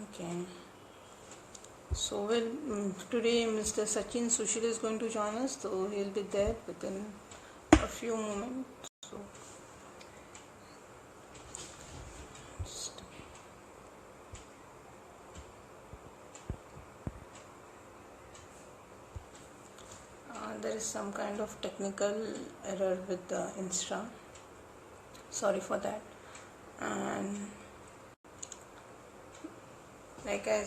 Okay. So today Mr. Sachin Sushil is going to join us, so he'll be there within a few moments. So just, there is some kind of technical error with the Insta. Sorry for that. And like I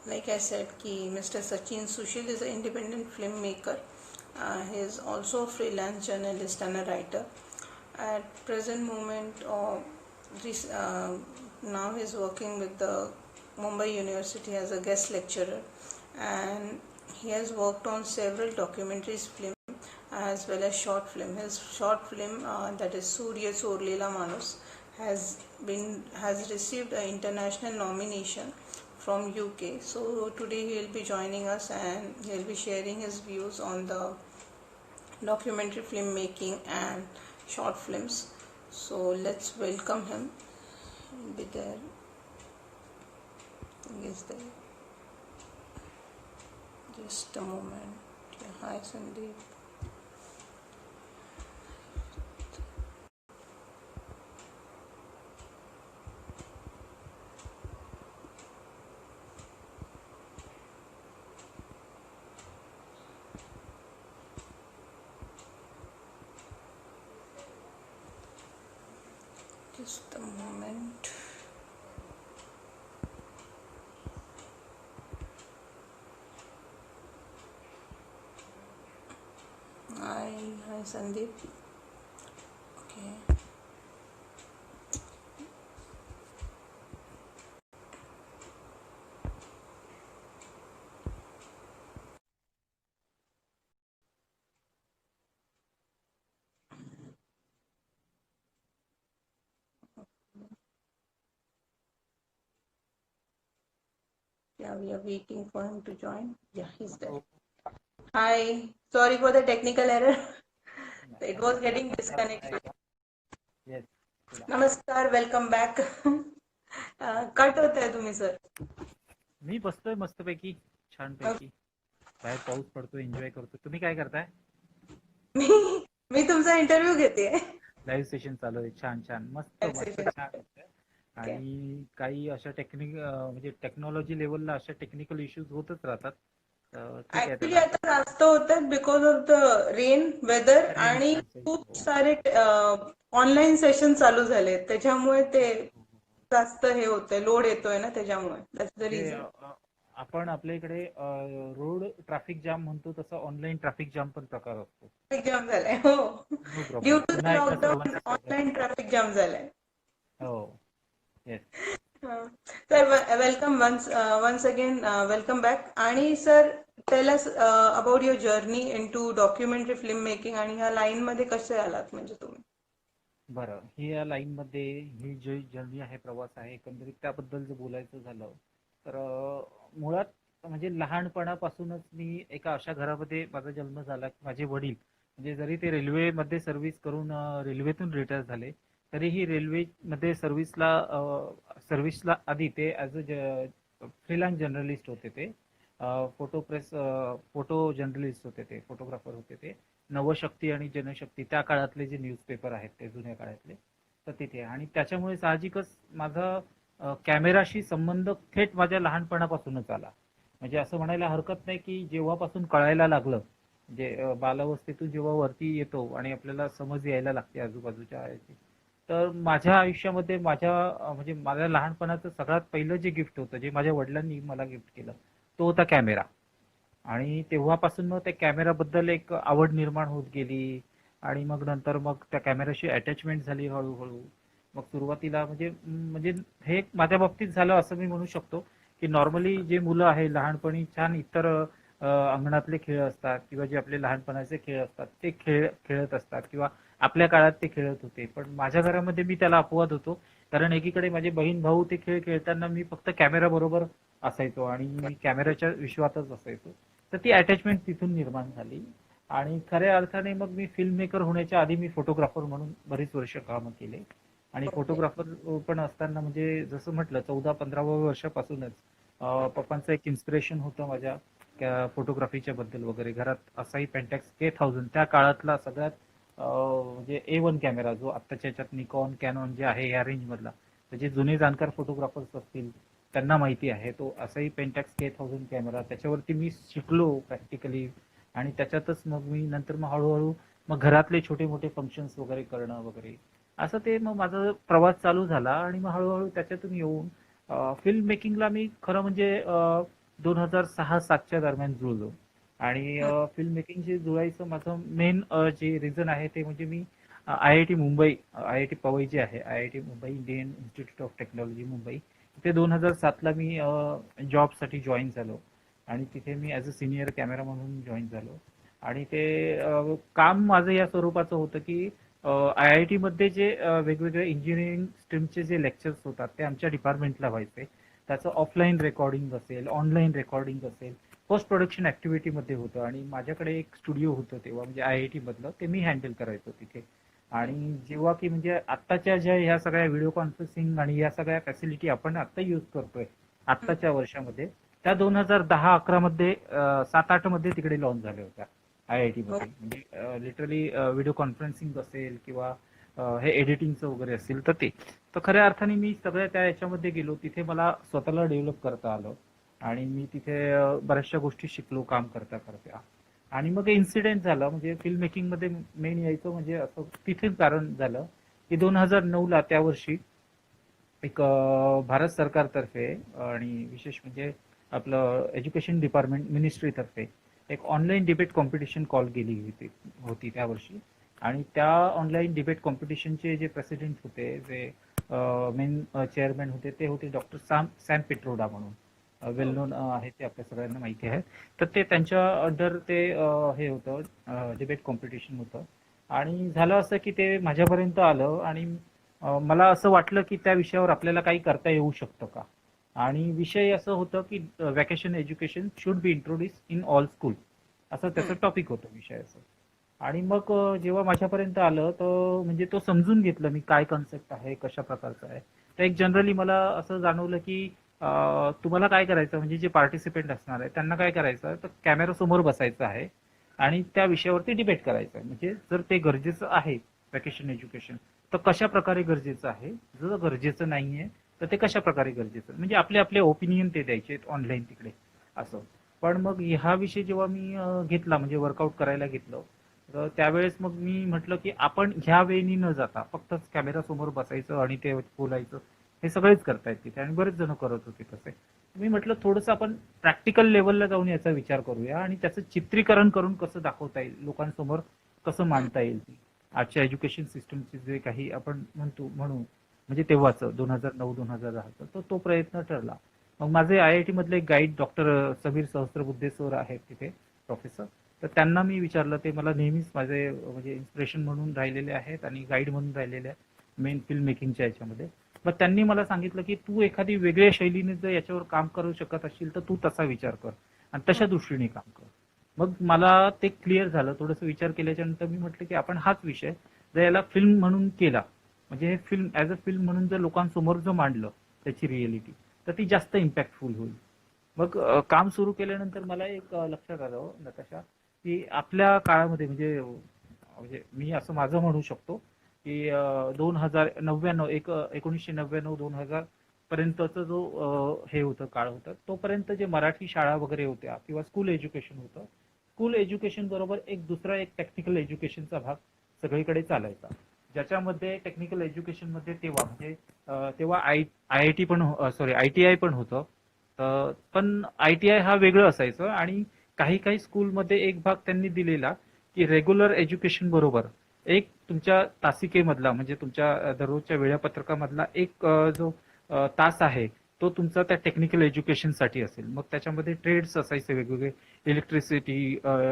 like I said, Mr. Sachin Sushil is an independent filmmaker. He is also a freelance journalist and a writer. At present moment, now he is working with the Mumbai University as a guest lecturer, and he has worked on several documentaries film as well as short film. His short film, that is Surya Chorlila Manus, has received an international nomination from UK. So today he will be joining us and he will be sharing his views on the documentary filmmaking and short films. So let's welcome him. He'll be there. Is there? Just a moment. Yeah, hi Sandeep. Just a moment. Hi Sandeep. Okay. Yeah, we are waiting for him to join. Yeah, he's there. Hi. Sorry for the technical error. It was getting disconnected. Yes. नमस्कार, welcome back. Cut होत आहे तुम्ही sir. मी बसतोय मस्तपैकी छानपैकी बाहेर पाऊस पडतोय एन्जॉय करतोय. तुम्ही काय करताय? मी तुमचा इंटरव्ह्यू घेते. लाईव्ह सेशन चालू आहे. छान छान मस्त मस्त छान वाटतंय. आणि काही अशा म्हणजे टेक्नॉलॉजी लेवलला अशा टेक्निकल इश्यूज होतच राहतात. ठीक आहे ऍक्च्युली त्याला आता जास्त होत आहेत because of the rain weather आणि खूप हो. सारे ऑनलाईन सेशन चालू झाले त्याच्यामुळे ते जास्त हे होतंय, लोड येतोय ना त्याच्यामुळे. That's the reason. आपण आपल्या इकडे रोड ट्रॅफिक जाम म्हणतो तसं ऑनलाईन ट्रॅफिक जाम पण प्रकार असतो. ट्रॅफिक जाम झालाय. हो, no due problem. To the पुन्हा एकदा लॉकडाऊन सर्वांचं स्वागत. ऑनलाईन ट्रॅफिक जाम झालाय. हो. Yes. Sir welcome once again, welcome back. आणि sir tell us about your journey into documentary film making आणि ह्या लाईन मध्ये कसे आलात म्हणजे तुम्ही? बरं, ही या लाईनमध्ये ही जी जर्नी आहे, प्रवास आहे, एकंदरीत त्याबद्दल जर बोलायचं झालं तर मुळात म्हणजे लहानपणापासूनच मी एका अशा घरामध्ये माझा जन्म झाला. माझे वडील म्हणजे जरी ते रेल्वेमध्ये सर्व्हिस करून रेल्वेतून रिटायर झाले तरीही रेल्वेमध्ये सर्व्हिसला आधी ते ॲज अ फ्रीलान्स जर्नलिस्ट होते. ते फोटो जर्नलिस्ट होते, ते फोटोग्राफर होते. ते नवशक्ती आणि जनशक्ती त्या काळातले जे न्यूजपेपर आहेत ते जुन्या काळातले, तर तिथे. आणि त्याच्यामुळे साहजिकच माझा कॅमेराशी संबंध थेट माझ्या लहानपणापासूनच आला. म्हणजे असं म्हणायला हरकत नाही की जेव्हापासून कळायला लागलं, म्हणजे बालावस्थेतून जेव्हा वरती येतो आणि आपल्याला समज यायला लागते आजूबाजूच्या याची, तर माझ्या आयुष्यामध्ये म्हणजे माझ्या लहानपणाचं सगळ्यात पहिलं जे गिफ्ट होतं, जे माझ्या वडिलांनी मला गिफ्ट केलं, तो होता कॅमेरा. आणि तेव्हापासून मग त्या कॅमेराबद्दल एक आवड निर्माण होत गेली. आणि मग नंतर मग त्या कॅमेराशी अटॅचमेंट झाली हळूहळू. मग सुरुवातीला म्हणजे म्हणजे हे माझ्या बाबतीत झालं असं मी म्हणू शकतो की नॉर्मली जे मुलं आहे लहानपणी छान इतर अंगणातले खेळ असतात किंवा जे आपले लहानपणाचे खेळ असतात ते खेळत असतात किंवा आपल्या काळात ते खेळत होते. पण माझ्या घरामध्ये मी त्याला अपवाद होतो, कारण एकीकडे माझे बहीण भाऊ ते खेळ खेळताना मी फक्त कॅमेरा बरोबर असायचो आणि मी कॅमेऱ्याच्या विश्वातच असायचो. तर ती अटॅचमेंट तिथून निर्माण झाली. आणि खऱ्या अर्थाने मग मी फिल्म मेकर होण्याच्या आधी मी फोटोग्राफर म्हणून बरीच वर्ष काम केले. आणि ओके. फोटोग्राफर पण असताना म्हणजे जसं म्हटलं 14-15व्या वर्षापासूनच पप्पांचं एक इन्स्पिरेशन होतं माझ्या फोटोग्राफीच्या बद्दल वगैरे. घरात असाही पेंटॅक्स K1000 त्या काळातला सगळ्यात म्हणजे A1 कॅमेरा जो आत्ताच्या याच्यात निकॉन कॅनॉन जे आहे या रेंज मधला, जे जुने जाणकार फोटोग्राफर्स असतील त्यांना माहिती आहे, तो असाही पेंटॅक्स K1000 कॅमेरा. त्याच्यावरती मी शिकलो प्रॅक्टिकली आणि त्याच्यातच मग मी नंतर मग हळूहळू मग घरातले छोटे मोठे फंक्शन्स वगैरे करणं वगैरे असं ते मग माझा प्रवास चालू झाला. आणि मग हळूहळू त्याच्यातून येऊन फिल्म मेकिंगला मी खरं म्हणजे 2006-07च्या दरम्यान जुळलो. आणि हं. फिल्म मेकिंगशी जुळायचं माझं मेन जे रिझन आहे ते म्हणजे मी IIT मुंबई, IIT पवई जे आहे, IIT Mumbai Indian institute of technology Mumbai, तिथे 2007ला मी जॉबसाठी जॉईन झालो. आणि तिथे मी ॲज अ सिनियर कॅमेरा म्हणून जॉईन झालो. आणि ते काम माझं या स्वरूपाचं होतं की IIT मध्ये जे वेगवेगळे इंजिनिअरिंग स्ट्रीमचे जे लेक्चर्स होतात ते आमच्या डिपार्टमेंटला व्हायचे. त्याचं ऑफलाईन रेकॉर्डिंग असेल, ऑनलाईन रेकॉर्डिंग असेल, पोस्ट प्रोडक्शन ॲक्टिव्हिटीमध्ये होतं. आणि माझ्याकडे एक स्टुडिओ होतं तेव्हा म्हणजे IIT मधलं, ते मी हँडल करायचो तिथे. आणि जेव्हा की म्हणजे आत्ताच्या ज्या ह्या सगळ्या व्हिडिओ कॉन्फरन्सिंग आणि या सगळ्या फॅसिलिटी आपण आत्ता यूज करतोय आत्ताच्या वर्षामध्ये, त्या 2010-11 मध्ये 7-8 मध्ये तिकडे लॉन्च झाल्या होत्या IIT मध्ये. म्हणजे लिटरली व्हिडिओ कॉन्फरन्सिंग असेल किंवा हे एडिटिंगचं वगैरे असेल तर ते. तर खऱ्या अर्थाने मी सगळ्या त्या याच्यामध्ये गेलो. तिथे मला स्वतःला डेव्हलप करता आलं आणि मी तिथे बऱ्याचशा गोष्टी शिकलो काम करता करता. आणि मग इन्सिडेंट झालं म्हणजे फिल्म मेकिंग मध्ये मेन यायचं म्हणजे असं तिथे कारण झालं की 2009ला त्या वर्षी एक भारत सरकारतर्फे आणि विशेष म्हणजे आपलं एज्युकेशन डिपार्टमेंट मिनिस्ट्रीतर्फे एक ऑनलाईन डिबेट कॉम्पिटिशन कॉल केली होती त्या वर्षी. आणि त्या ऑनलाईन डिबेट कॉम्पिटिशनचे जे प्रेसिडेंट होते, जे मेन चेअरमॅन होते, ते होते डॉक्टर सॅम पिट्रोडा म्हणून, वेल नोन आहे ते आपल्या सगळ्यांना माहिती आहे. तर ते त्यांच्या अंडर ते हे होतं, डिबेट कॉम्पिटिशन होतं. आणि झालं असं की ते माझ्यापर्यंत आलं आणि मला असं वाटलं की त्या विषयावर आपल्याला काही करता येऊ शकतं का. आणि विषय असं होतं की vacation education should be introduce in all school, असं त्याचं टॉपिक होतं विषय असं. आणि मग जेव्हा माझ्यापर्यंत आलं तर म्हणजे तो समजून घेतलं मी काय कन्सेप्ट आहे, कशा प्रकारचं आहे. तर एक जनरली मला असं जाणवलं की तुम्हाला काय करायचं म्हणजे जे पार्टिसिपेंट असणार आहे त्यांना काय करायचं तर कॅमेरा समोर बसायचं आहे आणि त्या विषयावरती डिबेट करायचं आहे. म्हणजे जर ते गरजेचं आहे वॅकेशन एज्युकेशन तर कशा प्रकारे गरजेचं आहे, जर गरजेचं नाहीये तर ते कशा प्रकारे गरजेचं, म्हणजे आपले आपले ओपिनियन ते द्यायचे ऑनलाईन तिकडे असं. पण मग हा विषय जेव्हा मी घेतला म्हणजे वर्कआउट करायला घेतलं, तर त्यावेळेस मग मी म्हटलं की आपण ह्या वेळी न जाता फक्तच कॅमेरा समोर बसायचं आणि ते बोलायचं, हे सगळेच करतायत तिथे आणि बरेच जण करत होते तसे. मी म्हटलं थोडंसं आपण प्रॅक्टिकल लेवलला जाऊन याचा विचार करूया आणि त्याचं चित्रीकरण करून कसं दाखवता येईल लोकांसमोर, कसं मांडता येईल आजच्या एज्युकेशन सिस्टमचे जे काही आपण म्हणू म्हणजे तेव्हाच 2009-2010 तर तो प्रयत्न ठरला. मग माझे IIT मधले एक guide doctor Sameer Sahasrabuddhe sir आहेत तिथे प्रोफेसर. तर त्यांना मी विचारलं, ते मला नेहमीच माझे म्हणजे इन्स्पिरेशन म्हणून राहिलेले आहेत आणि गाईड म्हणून राहिलेले आहेत मेन फिल्म मेकिंगच्या याच्यामध्ये. मग त्यांनी मला सांगितलं की तू एखादी वेगळ्या शैलीने जर याच्यावर काम करू शकत असशील तर तू तसा विचार कर आणि तशा दृष्टीने काम कर. मग मला ते क्लिअर झालं. थोडंसं विचार केल्याच्या नंतर मी म्हटलं की आपण हाच विषय जर याला फिल्म म्हणून केला, म्हणजे हे फिल्म ऍज अ फिल्म म्हणून जर लोकांसमोर जर मांडलं त्याची रिएलिटी, तर ती जास्त इम्पॅक्टफुल होईल. मग काम सुरू केल्यानंतर मला एक लक्षात आलं नताशा, की आपल्या काळामध्ये म्हणजे म्हणजे मी असं माझं म्हणू शकतो की 2099 1999-2000 पर्यंतचा जो हे होतं काळ होता, तोपर्यंत जे मराठी शाळा वगैरे होत्या किंवा स्कूल एज्युकेशन होतं, स्कूल एज्युकेशन बरोबर एक दुसरा एक टेक्निकल एज्युकेशनचा भाग सगळीकडे चालायचा. ज्याच्यामध्ये टेक्निकल एज्युकेशन मध्ये तेव्हा म्हणजे तेव्हा IIT पण सॉरी ITI पण होतं. पण ITI हा वेगळं असायचं आणि काही काही स्कूलमध्ये एक भाग त्यांनी दिलेला की रेग्युलर एज्युकेशन बरोबर एक तुमच्या तासिकेमधला म्हणजे तुमच्या दररोजच्या वेळापत्रकामधला एक जो तास आहे तो तुमचा त्या टेक्निकल एज्युकेशनसाठी असेल. मग त्याच्यामध्ये ट्रेड्स असायचे वेगवेगळे, इलेक्ट्रिसिटी,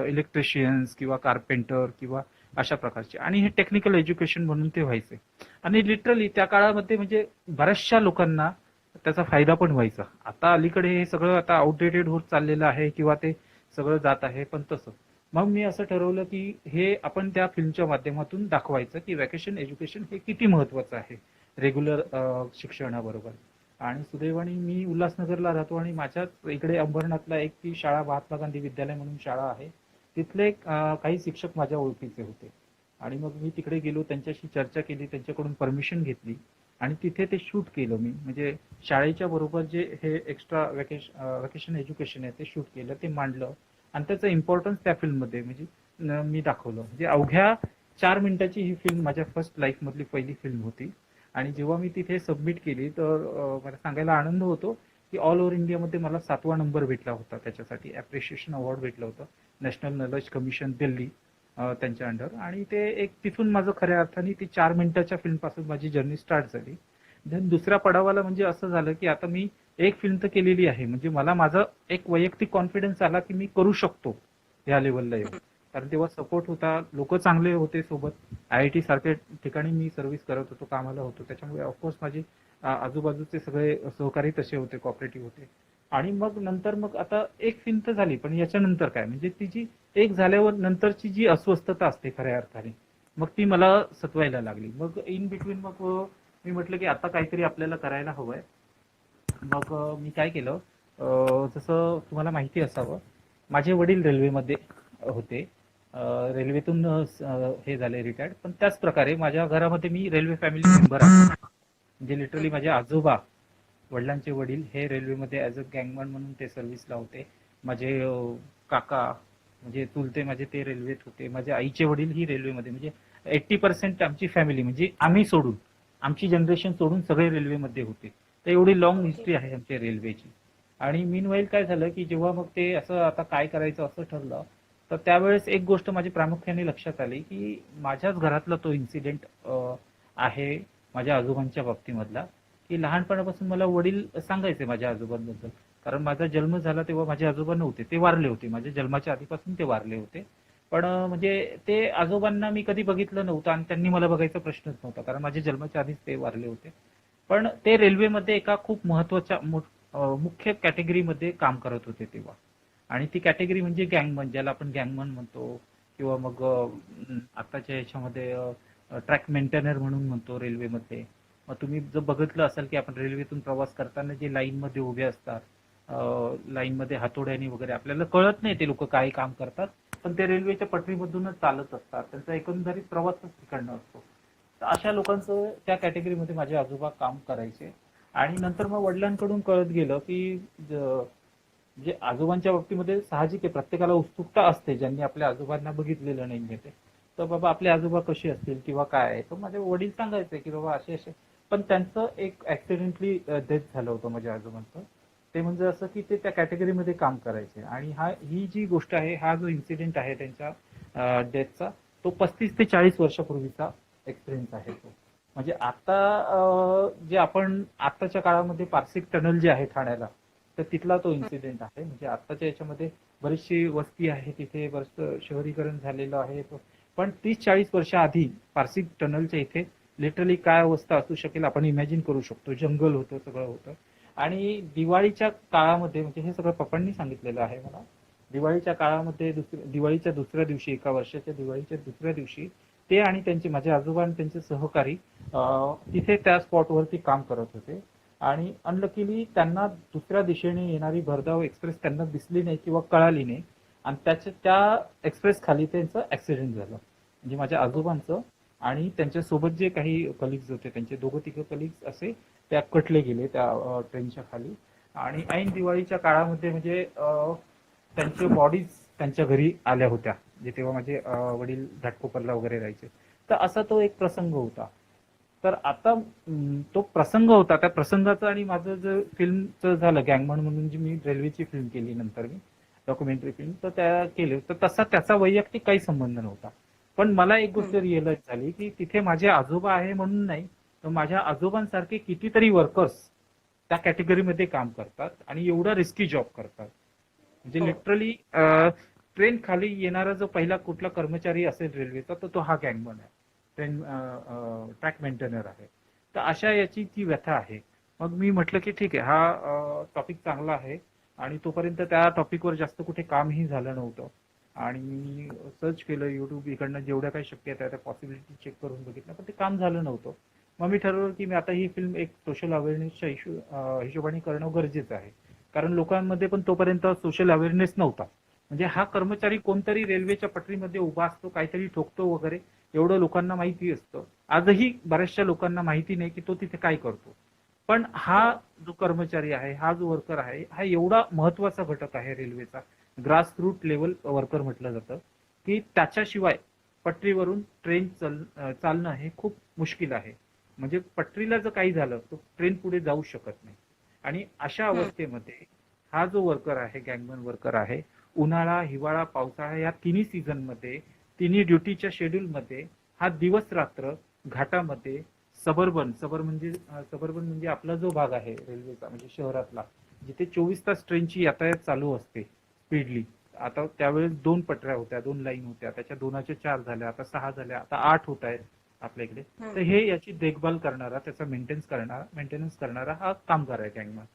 इलेक्ट्रिशियन्स किंवा कार्पेंटर किंवा अशा प्रकारचे, आणि हे टेक्निकल एज्युकेशन म्हणून ते व्हायचे. आणि लिटरली त्या काळामध्ये म्हणजे बऱ्याचशा लोकांना त्याचा फायदा पण व्हायचा. आता अलीकडे हे सगळं आता आउटडेटेड होत चाललेलं आहे किंवा ते सगळं जात आहे, पण तसं मग मी असं ठरवलं की हे आपण त्या फिल्मच्या माध्यमातून दाखवायचं की वॅकेशन एज्युकेशन हे किती महत्वाचं आहे. रेग्युलर शिक्षणाबरोबर. आणि सुदैवाने मी उल्हासनगरला राहतो आणि माझ्याच इकडे अंबरनाथला एक ती शाळा महात्मा गांधी विद्यालय म्हणून शाळा आहे. तिथले काही शिक्षक माझ्या ओळखीचे होते आणि मग मी तिकडे गेलो, त्यांच्याशी चर्चा केली, त्यांच्याकडून परमिशन घेतली आणि तिथे ते शूट केलं मी. म्हणजे शाळेच्या बरोबर जे हे एक्स्ट्रा वेकेशन एज्युकेशन आहे ते शूट केलं, ते मांडलं आणि त्याचं इम्पॉर्टन्स त्या फिल्ममध्ये म्हणजे मी दाखवलं. म्हणजे अवघ्या 4 मिनिटाची ही फिल्म माझ्या फर्स्ट लाईफ मधली पहिली फिल्म होती. आणि जेव्हा मी तिथे सबमिट केली तर मला सांगायला आनंद होतो की ऑल ओव्हर इंडियामध्ये मला 7वा नंबर भेटला होता. त्याच्यासाठी अप्रिशिएशन अवॉर्ड भेटलं होतं नॅशनल नॉलेज कमिशन दिल्ली त्यांच्या अंडर. आणि ते एक तिथून माझं खऱ्या अर्थाने ती 4 मिनिटाच्या फिल्म पासून माझी जर्नी स्टार्ट झाली. देन दुसऱ्या पडावाला म्हणजे असं झालं की आता मी एक फिल्म तर केलेली आहे, म्हणजे मला माझा एक वैयक्तिक कॉन्फिडन्स आला की मी करू शकतो या लेवलला येऊन. कारण तेव्हा सपोर्ट होता, लोक चांगले होते सोबत. IIT सारख्या ठिकाणी मी सर्व्हिस करत होतो, कामाला होतो, त्याच्यामुळे ऑफकोर्स माझी आजूबाजूचे सगळे सहकारी तसे होते, कॉपरेटिव्ह होते. आणि मग नंतर मग आता एक फिल्म तर झाली, पण याच्यानंतर काय म्हणजे तिची एक झाल्यावर नंतरची जी अस्वस्थता असते खऱ्या अर्थाने, मग ती मला सतवायला लागली. मग इन बिटवीन मग मी म्हटलं की आता काहीतरी आपल्याला करायला हवंय. मग मी काय केलं, जसं तुम्हाला माहिती असावं, माझे वडील रेल्वेमध्ये होते. रेल्वेतून हे झाले रिटायर्ड. पण त्याच प्रकारे माझ्या घरामध्ये मी रेल्वे फॅमिली मेंबर आहे. म्हणजे लिटरली माझे आजोबा, वडिलांचे वडील हे रेल्वेमध्ये ऍज अ गँगमॅन म्हणून ते सर्व्हिसला होते. माझे काका म्हणजे चुलते माझे ते रेल्वेत होते. माझ्या आईचे वडील ही रेल्वेमध्ये, म्हणजे 80% आमची फॅमिली म्हणजे आम्ही सोडून, आमची जनरेशन सोडून सगळे रेल्वेमध्ये होते. तर एवढी लॉंग हिस्ट्री आहे आमच्या रेल्वेची. आणि मीनवाईल काय झालं की जेव्हा मग ते असं आता काय करायचं असं ठरलं, तर त्यावेळेस एक गोष्ट माझी प्रामुख्याने लक्षात आली की माझ्याच घरातला तो इन्सिडेंट आहे माझ्या आजोबांच्या बाबतीमधला. की लहानपणापासून मला वडील सांगायचे माझ्या आजोबांबद्दल. कारण माझा जन्म झाला तेव्हा माझे आजोबा नव्हते, ते वारले होते. माझ्या जन्माच्या आधीपासून ते वारले होते. पण म्हणजे ते आजोबांना मी कधी बघितलं नव्हतं आणि त्यांनी मला बघायचा प्रश्नच नव्हता, कारण माझ्या जन्माच्या आधीच ते वारले होते. पण ते रेल्वेमध्ये एका खूप महत्वाच्या मुख्य कॅटेगरीमध्ये काम करत होते तेव्हा. आणि ती कॅटेगरी म्हणजे गँगमन, ज्याला आपण गँगमन म्हणतो, किंवा मग आताच्या याच्यामध्ये ट्रॅक मेंटेनर म्हणून म्हणतो रेल्वेमध्ये. मग तुम्ही जर बघितलं असाल की आपण रेल्वेतून प्रवास करताना जे लाईन मध्ये उभे असतात, लाईन मध्ये हातोड्याने वगैरे, आपल्याला कळत नाही ते लोक काय काम करतात, पण ते रेल्वेच्या पटरीमधूनच चालत असतात, त्यांचा एकंदरीत प्रवासच तिकडनं असतो. तर अशा लोकांचं त्या कॅटेगरीमध्ये माझे आजोबा काम करायचे. आणि नंतर मग वडिलांकडून कळत गेलं की म्हणजे आजोबांच्या बाबतीमध्ये साहजिक आहे, प्रत्येकाला उत्सुकता असते ज्यांनी आपल्या आजोबांना बघितलेलं नाही ते. तर बाबा आपले आजोबा कसे असतील किंवा काय आहे, तर माझे वडील सांगायचे की बाबा असे असे. पण त्यांचं एक ऍक्सिडेंटली डेथ झालं होतं माझ्या आजोबांचं. ते म्हणजे असं की ते त्या कॅटेगरीमध्ये काम करायचे. आणि ही जी गोष्ट आहे, हा जो इन्सिडेंट आहे त्यांच्या डेथचा, तो 35 ते 40 वर्षापूर्वीचा एक्सपिरियन्स आहे तो. म्हणजे आता जे आपण आताच्या काळामध्ये पारसिक टनल जे आहे ठाण्याला, तर तिथला तो इन्सिडेंट आहे. म्हणजे आताच्या याच्यामध्ये बरीचशी वस्ती आहे तिथे, बरंच शहरीकरण झालेलं आहे. पण 30-40 वर्ष आधी पारसिक टनलच्या इथे लिटरली काय अवस्था असू शकेल आपण इमॅजिन करू शकतो. जंगल होतं, सगळं होतं. आणि दिवाळीच्या काळामध्ये, म्हणजे हे सगळं पप्पांनी सांगितलेलं आहे मला, दिवाळीच्या काळामध्ये दिवाळीच्या दुसऱ्या दिवशी, एका वर्षाच्या दिवाळीच्या दुसऱ्या दिवशी ते आणि त्यांचे, माझे आजोबा आणि त्यांचे सहकारी तिथे त्या स्पॉटवरती काम करत होते. आणि अनलकीली त्यांना दुसऱ्या दिशेने येणारी भरधाव एक्सप्रेस त्यांना दिसली नाही किंवा कळाली नाही. आणि त्या एक्सप्रेस खाली त्यांचं ऍक्सिडेंट झालं. म्हणजे माझ्या आजोबांचं आणि त्यांच्या सोबत जे काही कलिग्स होते, त्यांचे 2-3 कलिग्स असे त्या कटले गेले त्या ट्रेनच्या खाली. आणि ऐन दिवाळीच्या काळामध्ये म्हणजे त्यांच्या बॉडीज त्यांच्या घरी आल्या होत्या, जे तेव्हा माझे वडील घाटकोपरला वगैरे राहायचे. तर असा तो एक प्रसंग होता. तर आता तो प्रसंग होता, त्या प्रसंगाचं आणि माझं जे फिल्मचं झालं गँगमन म्हणून, जी मी रेल्वेची फिल्म केली नंतर, मी डॉक्युमेंटरी फिल्म तर त्या केली, तर तसा त्याचा वैयक्तिक काही संबंध नव्हता. पण मला एक गोष्ट रिअलाइज झाली की तिथे माझे आजोबा आहे म्हणून नाही, तर माझ्या आजोबांसारखे कितीतरी वर्कर्स त्या कॅटेगरीमध्ये काम करतात आणि एवढा रिस्की जॉब करतात. म्हणजे लिटरली ट्रेन खाली येणारा जो पहिला कुठला कर्मचारी असेल रेल्वेचा, तर तो हा गँगमन आहे, ट्रेन ट्रॅक मेंटेनर आहे. तर अशा याची ती व्यथा आहे. मग मी म्हटलं की ठीक आहे, हा टॉपिक चांगला आहे. आणि तोपर्यंत त्या टॉपिकवर जास्त कुठे कामही झालं नव्हतं. आणि मी सर्च केलं युट्यूब, इकडनं जेवढ्या काही शक्यता आहे त्या पॉसिबिलिटी चेक करून बघितलं, पण ते काम झालं नव्हतं. मग मी ठरवलं की मी आता ही फिल्म एक सोशल अवेअरनेसच्या हिशोबाने करणं गरजेचं आहे. कारण लोकांमध्ये पण तोपर्यंत सोशल अवेअरनेस नव्हता. म्हणजे हा कर्मचारी कोणतरी रेल्वेच्या पटरीमध्ये उभा असतो, काहीतरी ठोकतो वगैरे, एवढं लोकांना माहिती असतं. आजही बऱ्याचशा लोकांना माहिती नाही की तो तिथे काय करतो. पण हा हो. जो कर्मचारी आहे, हा जो वर्कर आहे, हा एवढा महत्वाचा घटक आहे रेल्वेचा, ग्रास रूट लेवल वर्कर म्हटलं जातं, की त्याच्याशिवाय पटरीवरून ट्रेन चालणं हे खूप मुश्किल आहे. म्हणजे पटरीला जर काही झालं तर ट्रेन पुढे जाऊ शकत नाही. आणि अशा हम्म. अवस्थेमध्ये हा जो वर्कर आहे, गँगमन वर्कर आहे, उन्हाळा, हिवाळा, पावसाळा या तिन्ही सीझन मध्ये, तिन्ही ड्युटीच्या शेड्यूल मध्ये हा दिवस रात्र घाटामध्ये सबर्बन म्हणजे आपला जो भाग आहे रेल्वेचा, म्हणजे शहरातला, जिथे 24 तास ट्रेनची यातायात चालू असते स्पीडली. आता त्यावेळेस 2 पटऱ्या होत्या, 2 लाईन होत्या, त्याच्या 2च्या 4 झाल्या, आता 6 झाल्या, आता 8 होत आहेत आपल्या इकडे. तर हम्म. हे याची देखभाल करणारा, त्याचा मेंटेनन्स करणारा हा कामगार आहे गँगमॅन.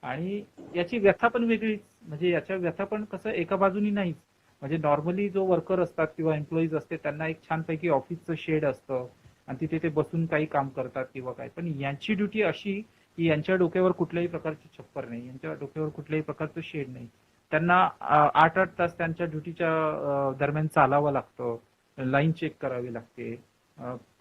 आणि याची व्यथा पण वेगळीच. म्हणजे याच्या व्यथा पण कसं एका बाजूनी नाहीच. म्हणजे नॉर्मली जो वर्कर असतात किंवा एम्प्लॉईज असते त्यांना एक छानपैकी ऑफिसचं शेड असतं आणि तिथे ते बसून काही काम करतात किंवा काय. पण यांची ड्युटी अशी की यांच्या डोक्यावर कुठल्याही प्रकारची छप्पर नाही, यांच्या डोक्यावर कुठल्याही प्रकारचं शेड नाही. त्यांना 8-8 तास त्यांच्या ड्युटीच्या दरम्यान चालावं लागतं, लाईन चेक करावी लागते,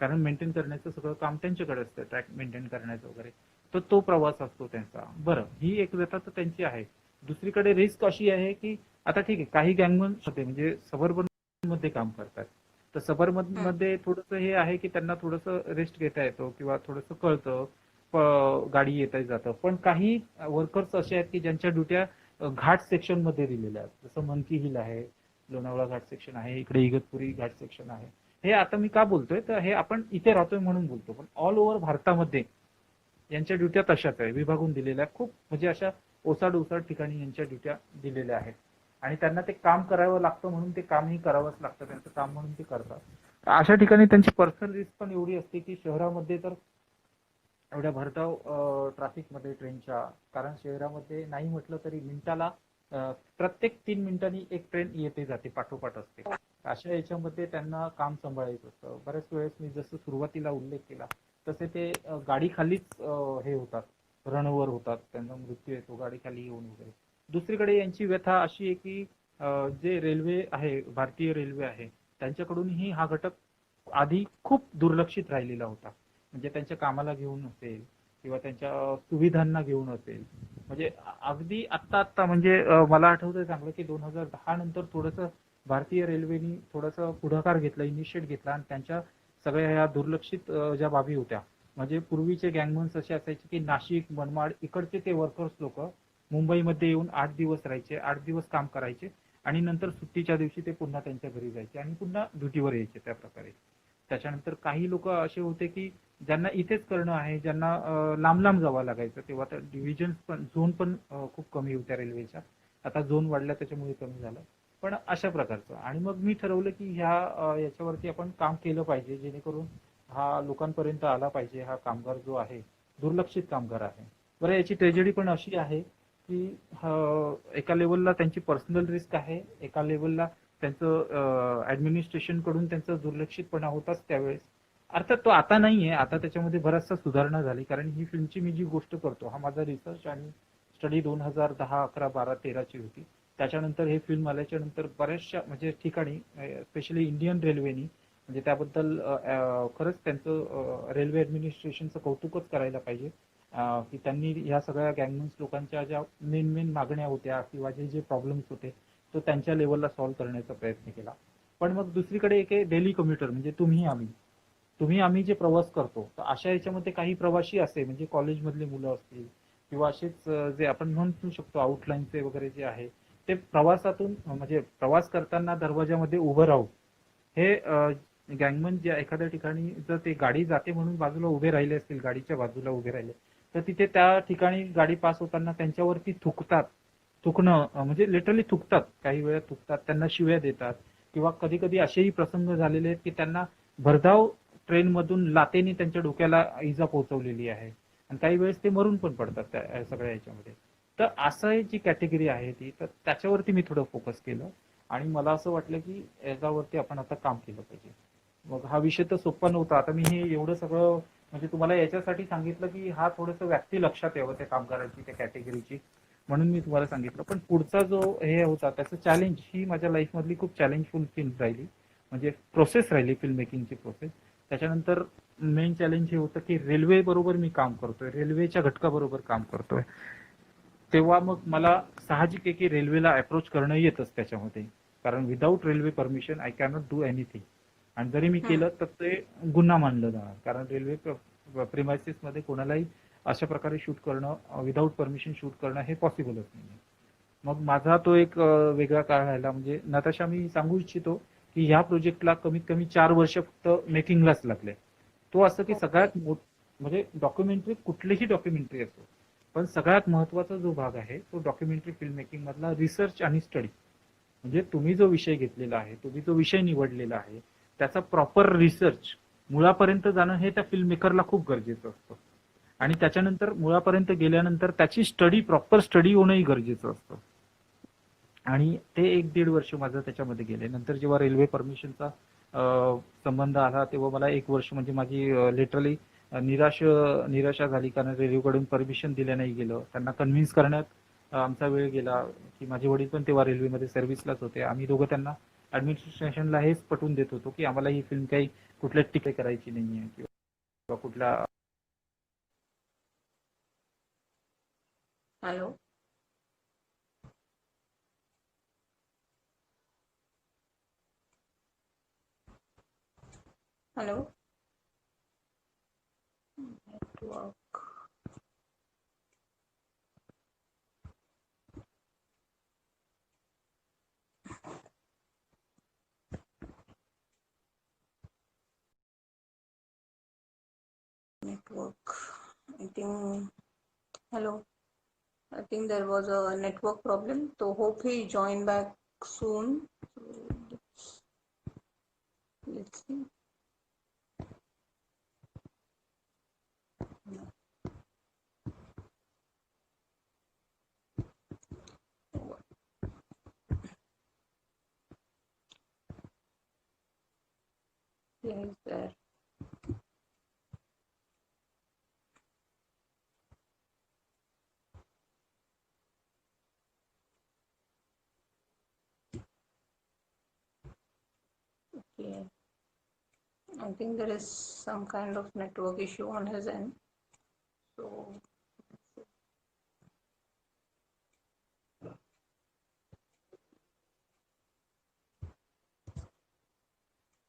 कारण मेंटेन करण्याचं सगळं काम त्यांच्याकडे असतं, ट्रॅक मेंटेन करण्याचं वगैरे. तर तो प्रवास असतो त्यांचा. बरं, ही एक व्यथा तर त्यांची आहे. दुसरीकडे रिस्क अशी आहे की आता ठीक आहे, काही गँगमन होते म्हणजे सबर्बन मध्ये काम करतात, तर सबर्बन हम्म. मध्ये थोडंसं हे आहे की त्यांना थोडंसं रेस्ट घेता येतो किंवा थोडंसं कळतं, गाडी येता जातं. पण काही वर्कर्स असे आहेत की ज्यांच्या ड्युट्या घाट सेक्शन मध्ये दिलेल्या आहेत, जसं मंकी हिल आहे, लोणावळा घाट सेक्शन आहे, इकडे इगतपुरी घाट सेक्शन आहे. हे आता मी का बोलतोय तर हे आपण इथे राहतोय म्हणून बोलतो, पण ऑल ओव्हर भारतामध्ये यांच्या ड्युट्या तशाच आहे, विभागून दिलेल्या, खूप म्हणजे अशा ओसाड ओसाड ठिकाणी यांच्या ड्युट्या दिलेल्या आहेत. आणि त्यांना ते काम करावं लागतं म्हणून ते कामही करावंच लागतं, त्यांचं काम म्हणून ते करतात. अशा ठिकाणी त्यांची पर्सनल रिस्क पण एवढी असते की शहरामध्ये तर एवढ्या भरधाव ट्रॅफिकमध्ये ट्रेनच्या, कारण शहरामध्ये नाही म्हटलं तरी मिनिटाला प्रत्येक 3 मिनिटांनी एक ट्रेन येते जाते, पाठोपाठ असते. अशा याच्यामध्ये त्यांना काम सांभाळायचं असतं. बऱ्याच वेळेस मी जसं सुरुवातीला उल्लेख केला तसे ते गाडी खालीच हे होतात, रणवर होतात, त्यांचा मृत्यू येतो गाडी खाली येऊन वगैरे. दुसरीकडे यांची व्यथा अशी आहे की जे रेल्वे आहे, भारतीय रेल्वे आहे, त्यांच्याकडूनही हा घटक आधी खूप दुर्लक्षित राहिलेला होता. म्हणजे त्यांच्या कामाला घेऊन असेल किंवा त्यांच्या सुविधांना घेऊन असेल. म्हणजे अगदी आत्ता म्हणजे मला आठवतंय चांगलं की 2010 नंतर थोडंसं भारतीय रेल्वेनी थोडासा पुढाकार घेतला, इनिशिएट घेतला आणि त्यांच्या सगळ्या ह्या दुर्लक्षित ज्या बाबी होत्या, म्हणजे पूर्वीचे गँगमन्स असे असायचे की नाशिक, मनमाड इकडचे ते वर्कर्स लोक मुंबईमध्ये येऊन 8 दिवस राहायचे, 8 दिवस काम करायचे आणि नंतर सुट्टीच्या दिवशी ते पुन्हा त्यांच्या घरी जायचे आणि पुन्हा ड्युटीवर यायचे त्या प्रकारे. त्याच्यानंतर काही लोक असे होते की ज्यांना इथेच करणं आहे, ज्यांना लांब लांब जावं लागायचं, तेव्हा तर डिव्हिजन पण, झोन पण खूप कमी होत्या रेल्वेच्या. आता झोन वाढल्या त्याच्यामुळे कमी झालं. पण अशा प्रकारचं. आणि मग मी ठरवलं की याच्यावरती आपण काम केलं पाहिजे, जेणेकरून हा लोकांपर्यंत आला पाहिजे. हा कामगार जो आहे, दुर्लक्षित कामगार आहे. बरं, याची ट्रेजेडी पण अशी आहे की एका लेवलला त्यांची पर्सनल रिस्क आहे, एका लेवलला त्यांचं ऍडमिनिस्ट्रेशन कडून त्यांचा दुर्लक्षितपणा होताच त्यावेळेस. अर्थात तो आता नाहीये, आता त्याच्यामध्ये बराचसा सुधारणा झाली. कारण ही फिल्मची मी जी गोष्ट करतो, हा माझा रिसर्च आणि स्टडी 2010, 11, 12, 13 ची होती. त्याच्यानंतर हे फिल्म आल्याच्या नंतर बऱ्याचशा म्हणजे ठिकाणी, स्पेशली इंडियन रेल्वेनी, म्हणजे त्याबद्दल खरंच त्यांचं रेल्वे ऍडमिनिस्ट्रेशनचं कौतुकच करायला पाहिजे की त्यांनी ह्या सगळ्या गँगमन्स लोकांच्या ज्या मेन मागण्या होत्या किंवा जे जे प्रॉब्लेम्स होते तो त्यांच्या लेवलला सॉल्व्ह करण्याचा प्रयत्न केला. पण मग दुसरीकडे एक डेली कम्युटर म्हणजे तुम्ही आम्ही जे प्रवास करतो, तर अशा याच्यामध्ये काही प्रवासी असे म्हणजे कॉलेजमधले मुलं असतील किंवा असेच जे आपण म्हणू शकतो आउटलाईनचे वगैरे जे आहे, ते प्रवासातून म्हणजे प्रवास करताना दरवाजामध्ये उभं राहू, हे गँगमन ज्या एखाद्या ठिकाणी जर ते गाडी जाते म्हणून बाजूला उभे राहिले असतील, गाडीच्या बाजूला उभे राहिले, तर तिथे त्या ठिकाणी गाडी पास होताना त्यांच्यावरती थुकणं म्हणजे लिटरली थुकतात, काही वेळा थुकतात, त्यांना शिव्या देतात किंवा कधी कधी असेही प्रसंग झालेले आहेत की त्यांना भरधाव ट्रेन मधून लातेने त्यांच्या डोक्याला इजा पोहोचवलेली आहे आणि काही वेळेस ते मरून पण पडतात त्या सगळ्या याच्यामध्ये. तर असं जी कॅटेगरी आहे ती, तर त्याच्यावरती मी थोडं फोकस केलं आणि मला असं वाटलं की याच्यावरती आपण आता काम केलं पाहिजे. मग हा विषय तर सोपा नव्हता. आता मी हे एवढं सगळं म्हणजे तुम्हाला याच्यासाठी सांगितलं की हा थोडंसं व्यक्ती लक्षात यावं त्या कामगारांची, त्या कॅटेगरीची, म्हणून मी तुम्हाला सांगितलं. पण पुढचा जो हे होता त्याचं चॅलेंज, ही माझ्या लाईफमधली खूप चॅलेंजफुल फिल्म राहिली, म्हणजे प्रोसेस राहिली फिल्म मेकिंगची प्रोसेस. त्याच्यानंतर मेन चॅलेंज हे होतं की रेल्वे बरोबर मी काम करतोय, रेल्वेच्या घटकाबरोबर काम करतोय. तेव्हा मग मला साहजिक आहे की रेल्वेला अप्रोच करणं येतच त्याच्यामध्ये, कारण without railway permission I cannot do anything. आणि जरी मी हम्म. केलं तर ते गुन्हा मानलं जाणार, कारण रेल्वे प्रिमायसिस मध्ये कोणालाही अशा प्रकारे शूट करणं, विदाऊट परमिशन शूट करणं हे पॉसिबलच नाही. मग माझा तो एक वेगळा काळ राहिला. म्हणजे नताशा, मी सांगू इच्छितो की ह्या प्रोजेक्टला कमीत कमी 4 वर्ष फक्त मेकिंगलाच लागले. तो असं की ओके. सगळ्यात म्हणजे डॉक्युमेंटरी, कुठलीही डॉक्युमेंटरी असो, पण सगळ्यात महत्वाचा जो भाग आहे तो डॉक्युमेंटरी फिल्म मेकिंग मधला रिसर्च आणि स्टडी. म्हणजे तुम्ही जो विषय घेतलेला आहे, तुम्ही जो विषय निवडलेला आहे, त्याचा प्रॉपर रिसर्च, मुळापर्यंत जाणं हे त्या फिल्म मेकरला खूप गरजेचं असतं. आणि त्याच्यानंतर मुळापर्यंत गेल्यानंतर त्याची स्टडी, प्रॉपर स्टडी होणंही गरजेचं असतं. आणि ते 1-1.5 वर्ष माझं त्याच्यामध्ये गेले. नंतर जेव्हा रेल्वे परमिशनचा संबंध आला, तेव्हा मला 1 वर्ष म्हणजे माझी लिटरली निराशा झाली, कारण रेल्वेकडून परमिशन दिल्या नाही गेलं. त्यांना कन्व्हिन्स करण्यात आमचा वेळ गेला, की माझे वडील पण तेव्हा रेल्वेमध्ये सर्व्हिसलाच होते. आम्ही दोघं त्यांना ऍडमिनिस्ट्रेशनला हेच पटवून देत होतो की आम्हाला ही फिल्म काही कुठल्या तिकीट करायची नाहीये किंवा कुठल्या. Hello. Hello. Network. Network. I think. Hello. I think there was a network problem. So hope he join back soon. So let's see. Yeah, he's there. Okay. I think there is some kind of network issue on his end. So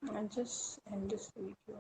I'll just end this video.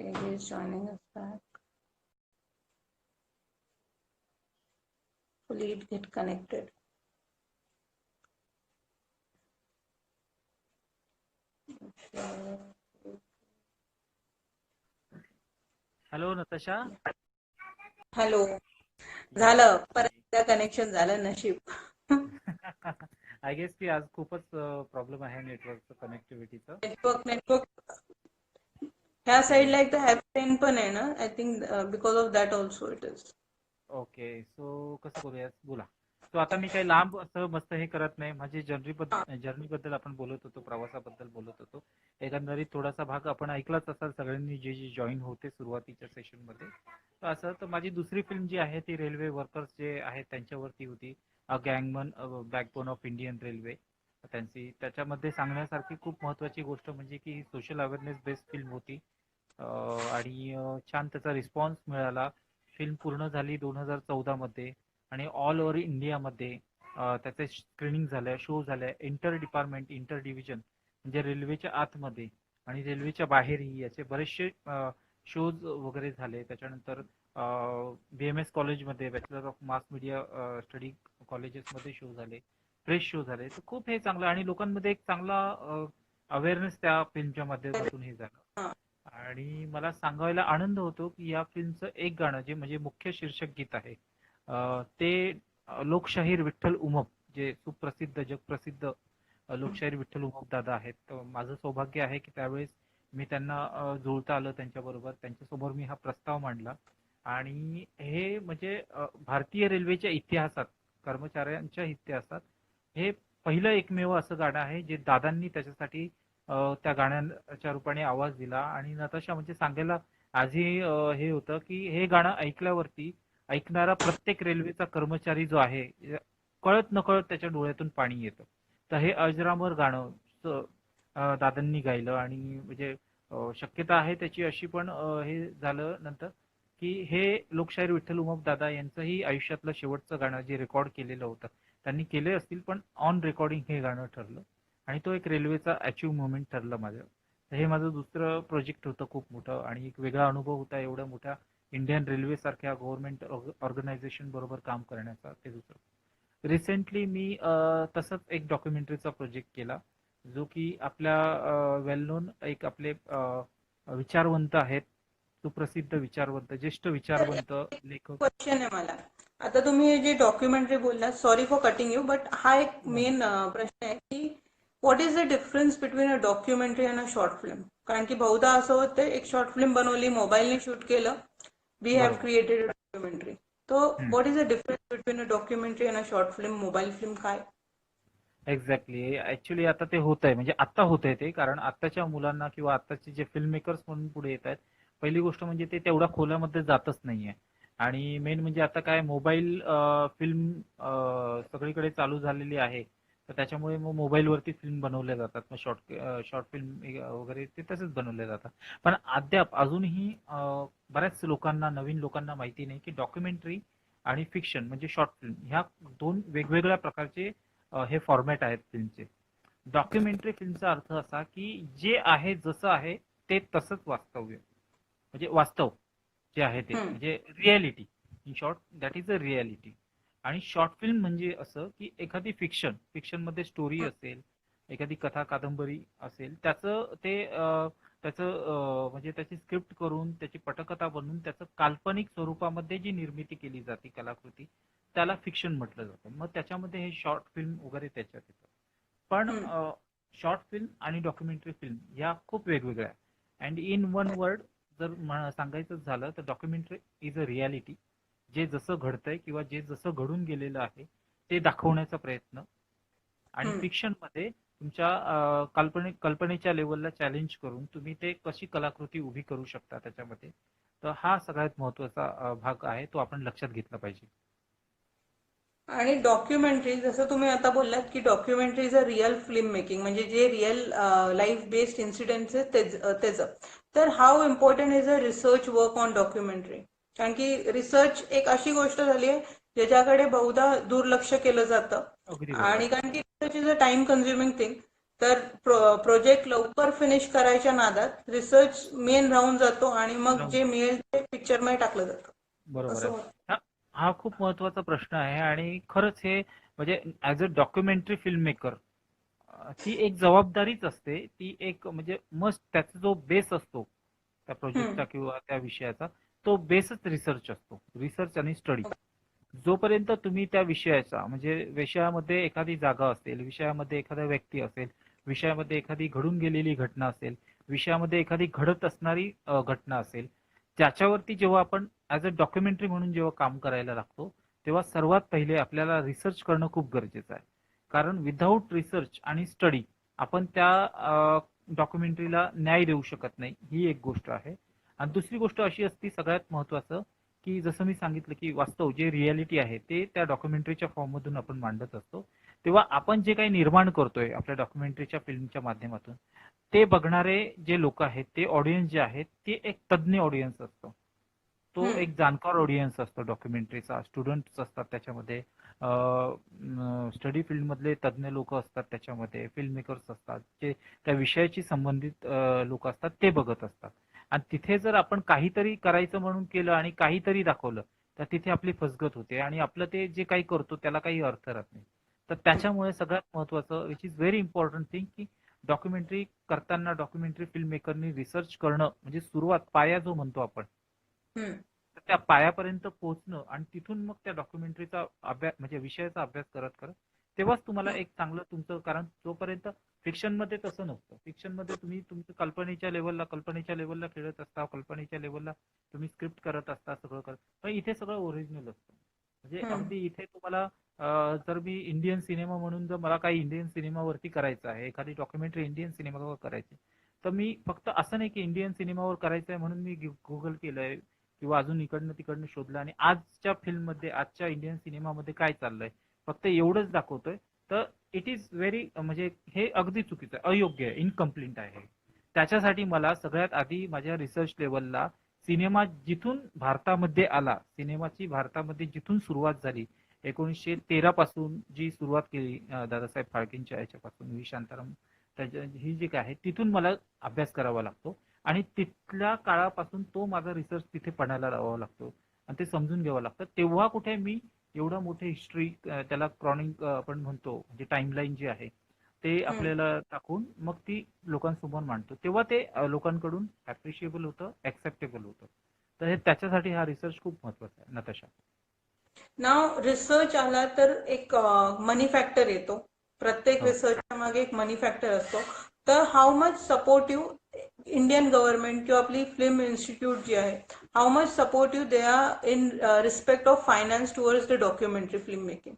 Okay, he is joining us back. Please get connected. Hello Natasha. Hello. या झालं, परत एकदा connection झालं, नशीब. I guess की आज खूपच problem आहे नेटवर्कचं, कनेक्टिव्हिटीचं. नेटवर्क ह्या साईडला एक तर हॅपटेन पण आहे ना, I think because of that also it is. Okay, so कसं करूया, बोला. सो आता मी काही लांब असं मस्त हे करत नाही. माझी जर्नीबद्दल आपण बोलत होतो, प्रवासाबद्दल बोलत होतो. एकंदरीत थोडासा भाग आपण ऐकलाच असाल सगळ्यांनी, जे जे जॉईन होते सुरुवातीच्या सेशनमध्ये. तर असं तर माझी दुसरी फिल्म जी आहे ती रेल्वे वर्कर्स जे आहेत त्यांच्यावरती होती. अ गँगमन बॅकबोन ऑफ इंडियन रेल्वे. त्याच्यामध्ये सांगण्यासारखी खूप महत्वाची गोष्ट म्हणजे की ही सोशल अवेअरनेस बेस्ड फिल्म होती. आणि छान त्याचा रिस्पॉन्स मिळाला. फिल्म पूर्ण झाली 2014 मध्ये आणि ऑल ओव्हर इंडियामध्ये त्याचे स्क्रीनिंग झाल्या, शो झाल्या. इंटर डिपार्टमेंट, इंटर डिव्हिजन म्हणजे रेल्वेच्या आतमध्ये आणि रेल्वेच्या बाहेरही याचे बरेचसे शोज वगैरे झाले. त्याच्यानंतर BMS कॉलेजमध्ये, bachelor of mass media study कॉलेजेसमध्ये शो झाले, प्रेस शो झाले. तर खूप हे चांगलं आणि लोकांमध्ये एक चांगला अवेअरनेस त्या फिल्मच्या माध्यमातून हे झालं. आणि मला सांगायला आनंद होतो की या फिल्मचं एक गाणं जे म्हणजे मुख्य शीर्षक गीत आहे ते लोकशाहीर विठ्ठल उमप, जे सुप्रसिद्ध जगप्रसिद्ध लोकशाहीर विठ्ठल उमप दादा आहेत. तर माझं सौभाग्य आहे की त्यावेळेस मी त्यांना जुळता आलं त्यांच्याबरोबर, त्यांच्यासमोर मी हा प्रस्ताव मांडला. आणि हे म्हणजे भारतीय रेल्वेच्या इतिहासात, कर्मचाऱ्यांच्या इतिहासात हे पहिलं एकमेव असं गाणं आहे जे दादांनी त्याच्यासाठी त्या गाण्याच्या रूपाने आवाज दिला. आणि नताशा म्हणजे सांगायला आजही हे होतं की हे गाणं ऐकल्यावरती ऐकणारा प्रत्येक रेल्वेचा कर्मचारी जो आहे, कळत नकळत त्याच्या डोळ्यातून पाणी येतं. तर हे अजरामर गाणं दादांनी गायलं. आणि म्हणजे शक्यता आहे त्याची अशी पण हे झालं नंतर की हे लोकशाहीर विठ्ठल उमप दादा यांचंही आयुष्यातलं शेवटचं गाणं जे रेकॉर्ड केलेलं होतं, त्यांनी केले असतील पण ऑन रेकॉर्डिंग हे गाणं ठरलं. आणि तो एक रेल्वेचा अचीव मोमेंट ठरला माझं. तर हे माझं दुसरं प्रोजेक्ट होतं खूप मोठं आणि एक वेगळा अनुभव होता एवढ्या मोठ्या इंडियन रेल्वे सारख्या गव्हर्नमेंट ऑर्गनायझेशन बरोबर काम करण्याचा. ते दुसरं रिसेंटली मी तसंच एक डॉक्युमेंटरीचा प्रोजेक्ट केला, जो की आपल्या वेल नोन एक आपले विचारवंत आहेत, सुप्रसिद्ध विचारवंत, ज्येष्ठ विचारवंत लेखक. क्वेश्चन आहे मला. आता तुम्ही जे डॉक्युमेंटरी बोललात, sorry for cutting you, but हा एक मेन प्रश्न आहे की what is the difference between a documentary आणि अ शॉर्ट फिल्म. कारण की बहुधा असं होतं, एक शॉर्ट फिल्म बनवली, मोबाईलने शूट केलं, we have created a documentary. तो what is the difference between a documentary आणि a short film, mobile film काय? एक्झॅक्टली, ऍक्च्युली आता ते होत आहे, म्हणजे आता होत आहे ते. कारण आताच्या मुलांना किंवा आताचे जे फिल्म मेकर्स म्हणून पुढे येत आहेत, पहिली गोष्ट म्हणजे ते तेवढ्या खोल्यामध्ये जातच नाहीये. आणि मेन म्हणजे आता काय मोबाईल फिल्म सगळीकडे चालू झालेली आहे. तर त्याच्यामुळे मग मोबाईलवरती फिल्म बनवल्या जातात, मग शॉर्ट फिल्म वगैरे ते तसेच बनवल्या जातात. पण अद्याप अजूनही बऱ्याच लोकांना, नवीन लोकांना माहिती नाही की डॉक्युमेंटरी आणि फिक्शन म्हणजे शॉर्ट फिल्म ह्या दोन वेगवेगळ्या प्रकारचे हे फॉर्मॅट आहेत फिल्मचे. डॉक्युमेंटरी फिल्मचा अर्थ असा की जे आहे जसं आहे ते तसंच वास्तव्य, म्हणजे वास्तव जे आहे ते म्हणजे reality. In short that is a reality. आणि शॉर्ट फिल्म म्हणजे असं की एखादी फिक्शन मध्ये स्टोरी असेल, एखादी कथा कादंबरी असेल, त्याचं म्हणजे त्याची स्क्रिप्ट करून त्याची पटकथा बनवून त्याचं काल्पनिक स्वरूपामध्ये जी निर्मिती केली जाते कलाकृती, त्याला फिक्शन म्हटलं जातं. मग त्याच्यामध्ये हे शॉर्ट फिल्म वगैरे त्याच्यात येतं. पण शॉर्ट फिल्म आणि डॉक्युमेंटरी फिल्म या खूप वेगवेगळ्या. अँड इन वन वर्ड जर सांगायचं झालं तर डॉक्युमेंटरी इज अ रियालिटी, जे जसं घडतंय किंवा जे जसं घडून गेलेलं आहे ते दाखवण्याचा प्रयत्न. आणि फिक्शन मध्ये तुमच्या कल्पनेच्या लेवलला चॅलेंज करून तुम्ही ते कशी कलाकृती उभी करू शकता त्याच्यामध्ये. तर हा सगळ्यात महत्वाचा भाग आहे, तो आपण लक्षात घेतला पाहिजे. आणि डॉक्युमेंटरी, जसं तुम्ही आता बोललात की documentary is a real film making, म्हणजे जे रिअल लाईफ बेस्ड इन्सिडेंट्स आहेत त्याचं. तर how important is a research work on documentary. कारण की रिसर्च एक अशी गोष्ट झाली आहे ज्याच्याकडे बहुधा दुर्लक्ष केलं जातं. अगदी आणि बरोबर. कारण की research is a time consuming thing. तर प्रोजेक्ट लवकर फिनिश करायच्या नादात रिसर्च मेन राहून जातो आणि मग राहून जे जातो. मिळेल ते पिक्चर मध्ये टाकलं जातं. बरोबर असं आहे. होतं. हा हा खूप महत्वाचा प्रश्न आहे आणि खरंच हे म्हणजे as a documentary film maker ती एक जबाबदारीच असते. ती एक म्हणजे मस्ट त्याचा जो बेस असतो त्या हम्म. प्रोजेक्टचा किंवा त्या विषयाचा, तो बेसच रिसर्च असतो. रिसर्च आणि स्टडी. जोपर्यंत तुम्ही त्या विषयाचा म्हणजे विषयामध्ये एखादी जागा असेल, विषयामध्ये एखादा व्यक्ती असेल, विषयामध्ये एखादी घडून गेलेली घटना असेल, विषयामध्ये एखादी घडत असणारी घटना असेल, त्याच्यावरती जेव्हा आपण ऍज अ डॉक्युमेंटरी म्हणून जेव्हा काम करायला लागतो, तेव्हा सर्वात पहिले आपल्याला रिसर्च करणं खूप गरजेचं आहे. कारण विदाऊट रिसर्च आणि स्टडी आपण त्या डॉक्युमेंटरीला न्याय देऊ शकत नाही, ही एक गोष्ट आहे. आणि दुसरी गोष्ट अशी असती सगळ्यात महत्वाचं, की जसं मी सांगितलं की वास्तव जे रियालिटी आहे ते त्या डॉक्युमेंटरीच्या फॉर्म मधून आपण मांडत असतो. तेव्हा आपण जे काही निर्माण करतोय आपल्या डॉक्युमेंटरीच्या फिल्मच्या माध्यमातून, ते बघणारे जे लोक आहेत, ते ऑडियन्स जे आहेत, ते एक तज्ज्ञ ऑडियन्स असतो. तो हम्म. एक जाणकार ऑडियन्स असतो डॉक्युमेंटरीचा. स्टुडंट्स असतात त्याच्यामध्ये, स्टडी फील्ड मधले तज्ज्ञ लोक असतात त्याच्यामध्ये, फिल्म मेकर्स असतात, जे त्या विषयाशी संबंधित लोक असतात, ते बघत असतात. आणि तिथे जर आपण काहीतरी करायचं म्हणून केलं आणि काहीतरी दाखवलं, तर तिथे आपली फसगत होते आणि आपलं ते जे काही करतो त्याला काही अर्थ राहत नाही. तर त्याच्यामुळे सगळ्यात महत्वाचं which is very important thing, की डॉक्युमेंटरी करताना डॉक्युमेंटरी फिल्म मेकरनी रिसर्च करणं म्हणजे सुरुवात, पाया जो म्हणतो आपण, हम्म. तर त्या पायापर्यंत पोहोचणं आणि तिथून मग त्या डॉक्युमेंटरीचा अभ्यास म्हणजे विषयाचा अभ्यास करत करत तेव्हाच तुम्हाला एक चांगलं तुमचं, कारण जोपर्यंत फिक्शन मध्ये तसं नसतं. फिक्शन मध्ये तुम्ही तुमच्या कल्पनेच्या लेवलला खेळत असता, कल्पनेच्या लेवलला तुम्ही स्क्रिप्ट करत असता, सगळं करत, पण इथे सगळं ओरिजिनल असतं. म्हणजे हम्म. अगदी इथे तुम्हाला जर मी इंडियन सिनेमा म्हणून जर मला काही इंडियन सिनेमावरती करायचं आहे, एखादी डॉक्युमेंटरी इंडियन सिनेमावर करायची, तर मी फक्त असं नाही की इंडियन सिनेमावर करायचं आहे म्हणून मी गुगल केलंय किंवा अजून इकडनं तिकडनं शोधलं आणि आजच्या फिल्ममध्ये, आजच्या इंडियन सिनेमामध्ये काय चाललंय फक्त एवढंच दाखवतोय. तर इट इज व्हेरी म्हणजे हे अगदी चुकीचं आहे, अयोग्य आहे, इनकम्प्लीट आहे. त्याच्यासाठी मला सगळ्यात आधी माझ्या रिसर्च लेवलला सिनेमा जिथून भारतामध्ये आला, सिनेमाची भारतामध्ये जिथून सुरुवात झाली, 1913 पासून जी सुरुवात केली दादासाहेब फाळकेंच्या याच्यापासून, व्ही शांताराम, ही जी काय आहे तिथून मला अभ्यास करावा लागतो. आणि तिथल्या काळापासून तो माझा रिसर्च तिथे पणाला लावावा लागतो आणि ते समजून घ्यावं लागतं. तेव्हा कुठे मी एवढं मोठे हिस्ट्री, त्याला क्रॉनिक आपण म्हणतो, म्हणजे टाइमलाईन जी आहे ते हम्म. आपल्याला टाकून मग ती लोकांसमोर मांडतो, तेव्हा ते लोकांकडून अप्रिशिएबल होतं, ऍक्सेप्टेबल होतं. तर हे त्याच्यासाठी हा रिसर्च खूप महत्वाचा आहे, नताशा. नाव रिसर्च आला तर एक मनी फॅक्टर येतो. प्रत्येक हो. रिसर्चच्या मागे एक मनी फॅक्टर असतो. तर how much supportive Indian government किंवा आपली फिल्म इन्स्टिट्यूट जी आहे, how much supportive they are in respect of finance towards the documentary film making.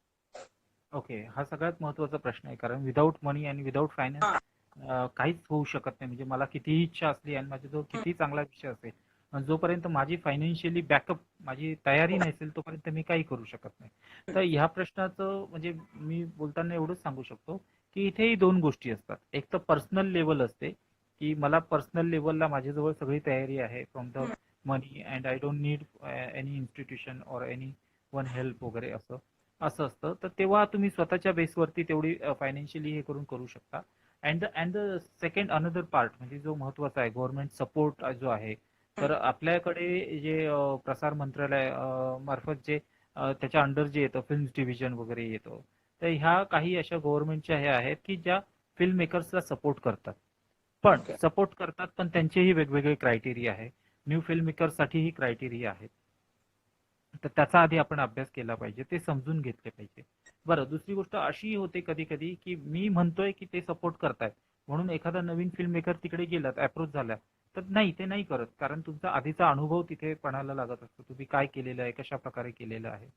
Okay, हा सगळ्यात महत्वाचा प्रश्न आहे, कारण विदाऊट मनी आणि विदाऊट फायनान्स काहीच होऊ शकत नाही. म्हणजे मला कितीही इच्छा असली आणि माझ्याजवळ किती चांगला विषय असेल, पण जोपर्यंत माझी फायनान्शियली बॅकअप, माझी तयारी नसेल, तोपर्यंत मी काही करू शकत नाही. तर ह्या प्रश्नाचं म्हणजे मी बोलताना एवढंच सांगू शकतो की इथेही दोन गोष्टी असतात. एक तर पर्सनल लेवल असते, की मला पर्सनल लेवलला माझ्याजवळ सगळी तयारी आहे from the money and I don't need any institution or any one help वगैरे, असं असं असतं. तर तेव्हा तुम्ही स्वतःच्या बेसवरती तेवढी फायनान्शियली हे करून करू शकता. And the second another part म्हणजे जो महत्वाचा आहे, गव्हर्नमेंट सपोर्ट जो आहे. तर आपल्याकडे जे प्रसार मंत्रालय मार्फत जे त्याच्या अंडर जे येतं, फिल्म डिव्हिजन वगैरे येतो, तर ह्या काही अशा गव्हर्नमेंटच्या ह्या आहेत की ज्या फिल्म मेकर्सला सपोर्ट करतात. पण ओके. सपोर्ट करतात, पण त्यांचेही वेगवेगळे क्रायटेरिया आहे. न्यू फिल्म मेकर्ससाठीही क्रायटेरिया आहेत. तर त्याचा आधी आपण अभ्यास केला पाहिजे, ते समजून घेतले पाहिजे. बरं, दुसरी गोष्ट अशी होते कधी कधी की मी म्हणतोय की ते सपोर्ट करतायत म्हणून एखादा नवीन फिल्म मेकर तिकडे गेलात, अप्रोच झाला, तर नाही, ते नाही करत. कारण तुमचा आधीचा अनुभव तिथे पणाला लागत असतो. तुम्ही काय केलेलं आहे, कशा प्रकारे केलेलं आहे,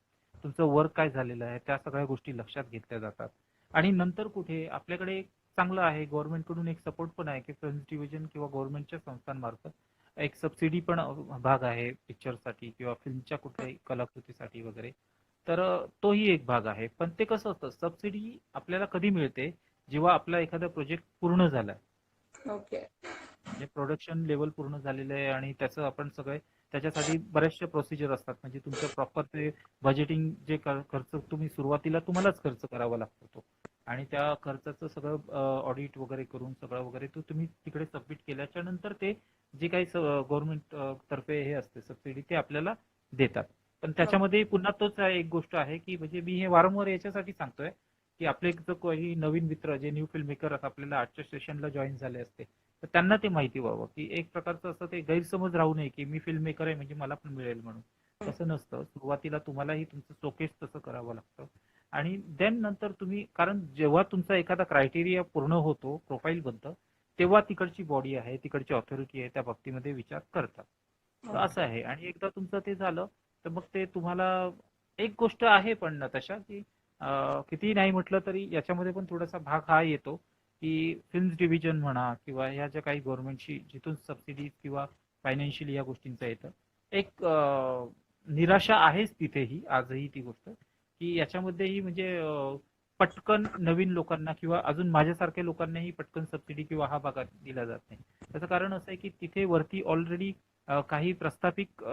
तुमचं वर्क काय झालेलं आहे, त्या सगळ्या गोष्टी लक्षात घेतल्या जातात. आणि नंतर कुठे आपल्याकडे एक चांगलं आहे, गव्हर्नमेंटकडून एक सपोर्ट पण आहे की फिल्म डिव्हिजन किंवा गव्हर्नमेंटच्या संस्थांमार्फत एक सबसिडी पण भाग आहे पिक्चरसाठी किंवा फिल्मच्या कुठल्याही कलाकृतीसाठी वगैरे. तर तोही एक भाग आहे. पण ते कसं असतं, सबसिडी आपल्याला कधी मिळते, जेव्हा आपला एखादा प्रोजेक्ट पूर्ण झालाय, ओके. म्हणजे प्रोडक्शन लेवल पूर्ण झालेलं आहे आणि त्याचं आपण सगळे त्याच्यासाठी बऱ्याचशा प्रोसिजर असतात. म्हणजे तुमचं प्रॉपर ते बजेटिंग जे खर्च तुम्ही सुरुवातीला तुम्हालाच खर्च करावा लागतो तो. आणि त्या खर्चाचं सगळं ऑडिट वगैरे करून सगळं वगैरे तो तुम्ही तिकडे सबमिट केल्याच्या नंतर ते जे काही गव्हर्नमेंट तर्फे हे असते सबसिडी ते आपल्याला देतात. पण त्याच्यामध्ये पुन्हा तोच एक गोष्ट आहे की म्हणजे मी हे वारंवार याच्यासाठी सांगतोय की आपले जो काही नवीन मित्र जे न्यू फिल्म मेकर आपल्याला आजच्या सेशनला जॉईन झाले असते तर त्यांना ते माहिती व्हावं की एक प्रकारचं असं ते गैरसमज राहू नये की मी फिल्म मेकर आहे म्हणजे मला पण मिळेल म्हणून. तसं नसतं. सुरुवातीला तुम्हालाही तुमचं शोकेस तसं करावं लागतं आणि देन नंतर तुम्ही, कारण जेव्हा तुमचा एखादा क्रायटेरिया पूर्ण होतो, प्रोफाईल बनतं, तेव्हा तिकडची बॉडी आहे, तिकडची ऑथॉरिटी आहे त्या बाबतीमध्ये विचार करतात. तर असं आहे. आणि एकदा तुमचं ते झालं तर मग ते तुम्हाला एक गोष्ट आहे पण तशा की कितीही नाही म्हटलं तरी याच्यामध्ये पण थोडासा भाग हा येतो की फिल्म डिव्हिजन म्हणा किंवा ह्या ज्या काही गव्हर्नमेंटची जिथून सबसिडी किंवा फायनान्शियली या गोष्टींचं येतं, एक निराशा आहेच तिथेही आजही ती गोष्ट की याच्यामध्येही म्हणजे पटकन नवीन लोकांना किंवा अजून माझ्यासारख्या लोकांनाही पटकन सबसिडी किंवा हा भाग दिला जात नाही. त्याचं कारण असं आहे की तिथे वरती ऑलरेडी काही प्रस्थापित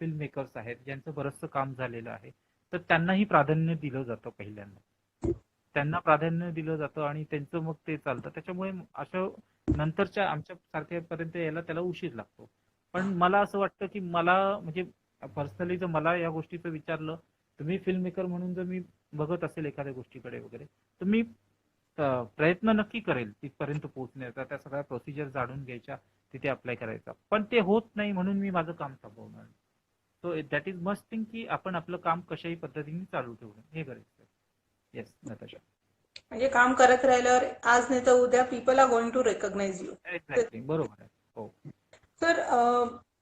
फिल्म मेकर्स आहेत ज्यांचं बरंचसं काम झालेलं आहे, तर त्यांनाही प्राधान्य दिलं जातं पहिल्यांदा. त्यांना प्राधान्य दिलं जातं आणि त्यांचं मग ते चालतं. त्याच्यामुळे असं नंतरच्या आमच्या सारख्यापर्यंत यायला त्याला उशीर लागतो. पण मला असं वाटतं की मला म्हणजे पर्सनली जर मला या गोष्टीचं विचारलं तर मी फिल्म मेकर म्हणून जर मी बघत असेल एखाद्या गोष्टीकडे वगैरे तर मी प्रयत्न नक्की करेल तिथपर्यंत पोहोचण्याचा, त्या सगळ्या प्रोसिजर जाणून घ्यायच्या, तिथे अप्लाय करायचा. पण ते होत नाही म्हणून मी माझं काम थांबवणार. So that is must thing की आपण आपलं काम कशाही पद्धतीने चालू ठेवणं हे गरजेचं आहे. Yes Natasha. म्हणजे काम करत राहिल्यावर आज नाही तर उद्या people are going to recognise you. Exactly बरोबर आहे. हो. सर